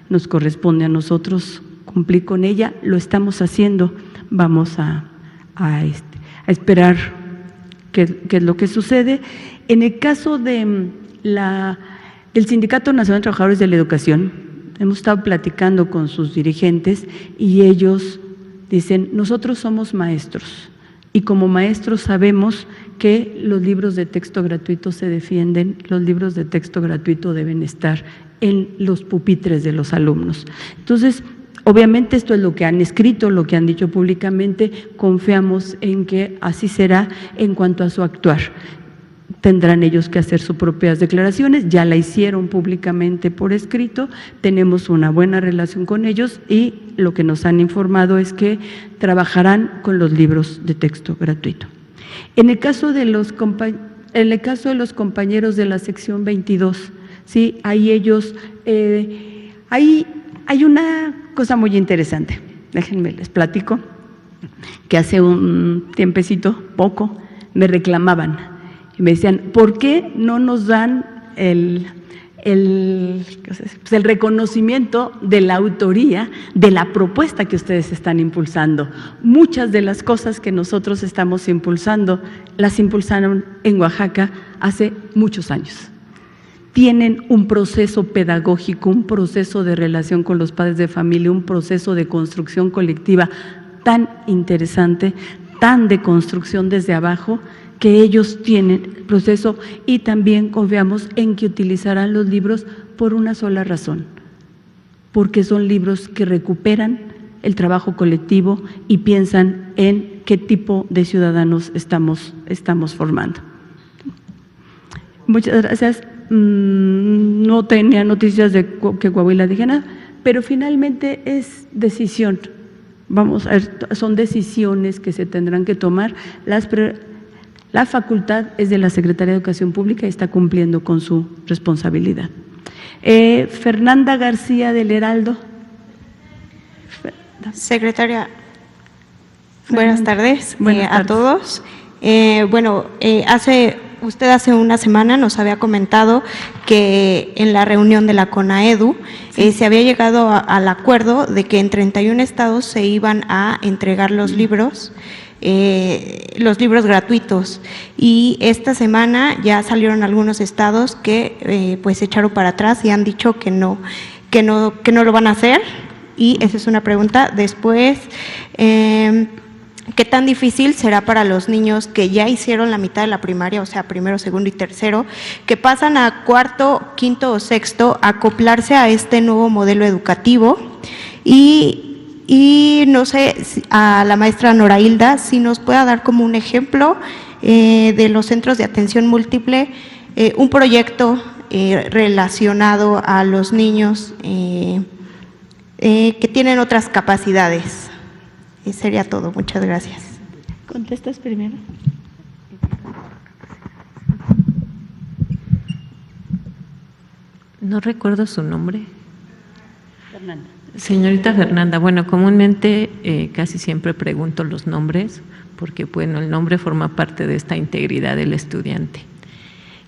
Nos corresponde a nosotros cumplir con ella, lo estamos haciendo. Vamos a esperar qué es lo que sucede. En el caso del Sindicato Nacional de Trabajadores de la Educación, hemos estado platicando con sus dirigentes y ellos dicen: nosotros somos maestros y como maestros sabemos que los libros de texto gratuito se defienden, los libros de texto gratuito deben estar en los pupitres de los alumnos. Entonces, obviamente esto es lo que han escrito, lo que han dicho públicamente, confiamos en que así será en cuanto a su actuar. tendrán ellos que hacer sus propias declaraciones, ya la hicieron públicamente por escrito, tenemos una buena relación con ellos y lo que nos han informado es que trabajarán con los libros de texto gratuito. En el caso de los compañeros de la sección 22, ¿sí? Ahí ellos, hay una cosa muy interesante, déjenme les platico, que hace un tiempecito, poco, me reclamaban y me decían, ¿por qué no nos dan el reconocimiento de la autoría de la propuesta que ustedes están impulsando? Muchas de las cosas que nosotros estamos impulsando, las impulsaron en Oaxaca hace muchos años. Tienen un proceso pedagógico, un proceso de relación con los padres de familia, un proceso de construcción colectiva tan interesante, tan de construcción desde abajo, que ellos tienen el proceso y también confiamos en que utilizarán los libros por una sola razón, porque son libros que recuperan el trabajo colectivo y piensan en qué tipo de ciudadanos estamos formando. Muchas gracias. No tenía noticias de que Coahuila dije nada, pero finalmente es decisión. Vamos a ver, son decisiones que se tendrán que tomar. La facultad es de la Secretaría de Educación Pública y está cumpliendo con su responsabilidad. Fernanda García del Heraldo. Secretaria, buenas tardes a todos. Usted hace una semana nos había comentado que en la reunión de la CONAEDU se había llegado al acuerdo de que en 31 estados se iban a entregar los libros gratuitos, y esta semana ya salieron algunos estados que pues se echaron para atrás y han dicho que no lo van a hacer, y esa es una pregunta. Después, ¿qué tan difícil será para los niños que ya hicieron la mitad de la primaria, o sea, primero, segundo y tercero, que pasan a cuarto, quinto o sexto, acoplarse a este nuevo modelo educativo? Y no sé, a la maestra Nora Hilda, si nos pueda dar como un ejemplo de los centros de atención múltiple, un proyecto relacionado a los niños que tienen otras capacidades. Sería todo, muchas gracias. ¿Contestas primero? No recuerdo su nombre. Fernanda. Señorita Fernanda, bueno, comúnmente casi siempre pregunto los nombres porque, bueno, el nombre forma parte de esta integridad del estudiante.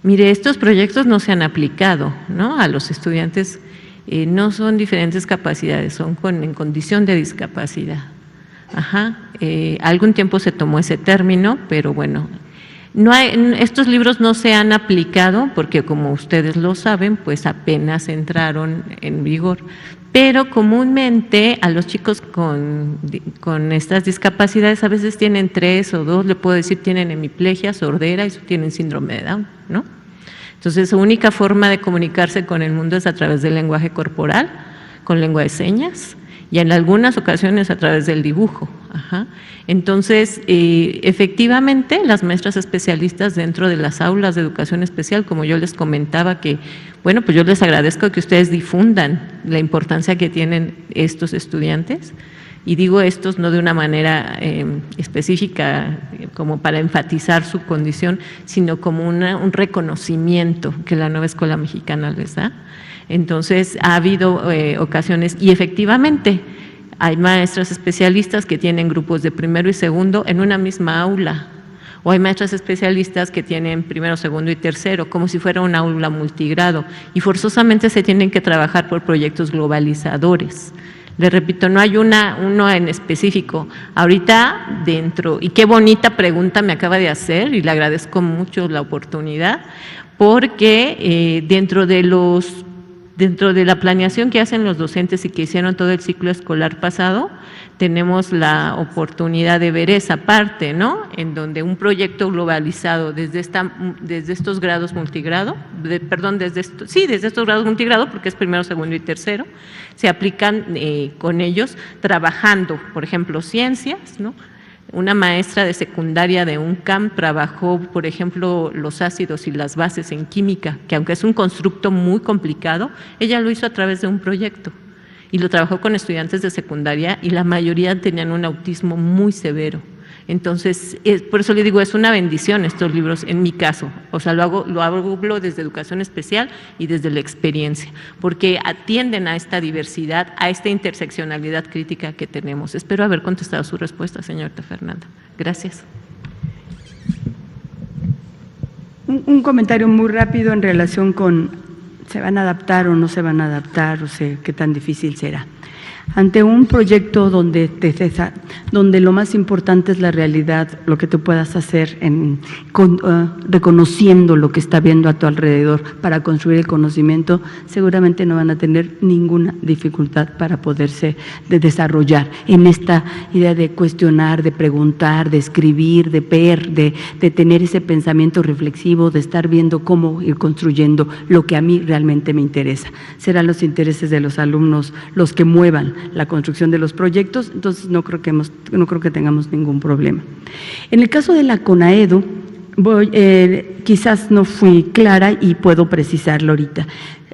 Mire, estos proyectos no se han aplicado, ¿no? A los estudiantes no son diferentes capacidades, son en condición de discapacidad. Algún tiempo se tomó ese término, pero bueno, estos libros no se han aplicado porque, como ustedes lo saben, pues apenas entraron en vigor. Pero comúnmente a los chicos con estas discapacidades a veces tienen 3 o 2, le puedo decir, tienen hemiplegia, sordera y tienen síndrome de Down, ¿no? Entonces, su única forma de comunicarse con el mundo es a través del lenguaje corporal, con lengua de señas, y en algunas ocasiones a través del dibujo. Entonces, efectivamente, las maestras especialistas dentro de las aulas de educación especial, como yo les comentaba, que, bueno, pues yo les agradezco que ustedes difundan la importancia que tienen estos estudiantes, y digo estos no de una manera específica como para enfatizar su condición, sino como un reconocimiento que la nueva escuela mexicana les da. Entonces, ha habido ocasiones, y efectivamente hay maestras especialistas que tienen grupos de primero y segundo en una misma aula, o hay maestras especialistas que tienen primero, segundo y tercero, como si fuera una aula multigrado, y forzosamente se tienen que trabajar por proyectos globalizadores. Le repito, no hay uno en específico. Ahorita dentro, y qué bonita pregunta me acaba de hacer, y le agradezco mucho la oportunidad, porque dentro de la planeación que hacen los docentes y que hicieron todo el ciclo escolar pasado, tenemos la oportunidad de ver esa parte, ¿no? En donde un proyecto globalizado desde estos grados multigrado, desde estos grados multigrado, porque es primero, segundo y tercero, se aplican con ellos trabajando, por ejemplo, ciencias, ¿no? Una maestra de secundaria de UNCAM trabajó, por ejemplo, los ácidos y las bases en química, que aunque es un constructo muy complicado, ella lo hizo a través de un proyecto y lo trabajó con estudiantes de secundaria y la mayoría tenían un autismo muy severo. Entonces, por eso le digo, es una bendición estos libros, en mi caso. O sea, lo hablo desde educación especial y desde la experiencia, porque atienden a esta diversidad, a esta interseccionalidad crítica que tenemos. Espero haber contestado su respuesta, señorita Fernanda. Gracias. Un comentario muy rápido en relación con ¿se van a adaptar o no se van a adaptar? O sea, ¿qué tan difícil será? Ante un proyecto donde lo más importante es la realidad, lo que tú puedas hacer reconociendo lo que está viendo a tu alrededor para construir el conocimiento, seguramente no van a tener ninguna dificultad para poderse desarrollar en esta idea de cuestionar, de preguntar, de escribir, de ver, de tener ese pensamiento reflexivo, de estar viendo cómo ir construyendo lo que a mí realmente me interesa. Serán los intereses de los alumnos los que muevan la construcción de los proyectos, entonces no creo que tengamos ningún problema. En el caso de la CONAEDU, quizás no fui clara y puedo precisarlo ahorita.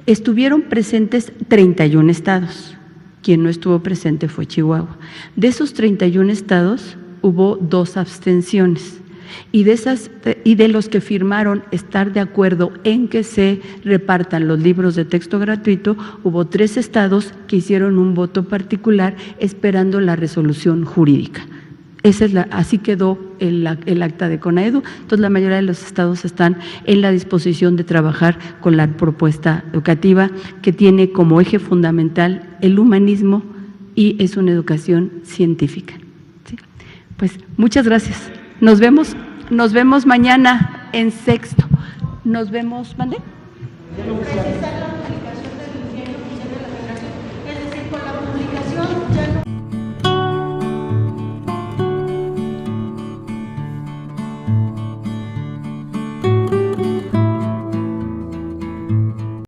Estuvieron presentes 31 estados. Quien no estuvo presente fue Chihuahua. De esos 31 estados hubo 2 abstenciones. Y de los que firmaron estar de acuerdo en que se repartan los libros de texto gratuito, hubo 3 estados que hicieron un voto particular esperando la resolución jurídica. Así quedó el acta de CONAEDU. Entonces, la mayoría de los estados están en la disposición de trabajar con la propuesta educativa que tiene como eje fundamental el humanismo y es una educación científica. ¿Sí? Pues muchas gracias. Nos vemos mañana en sexto. Nos vemos, ¿mande?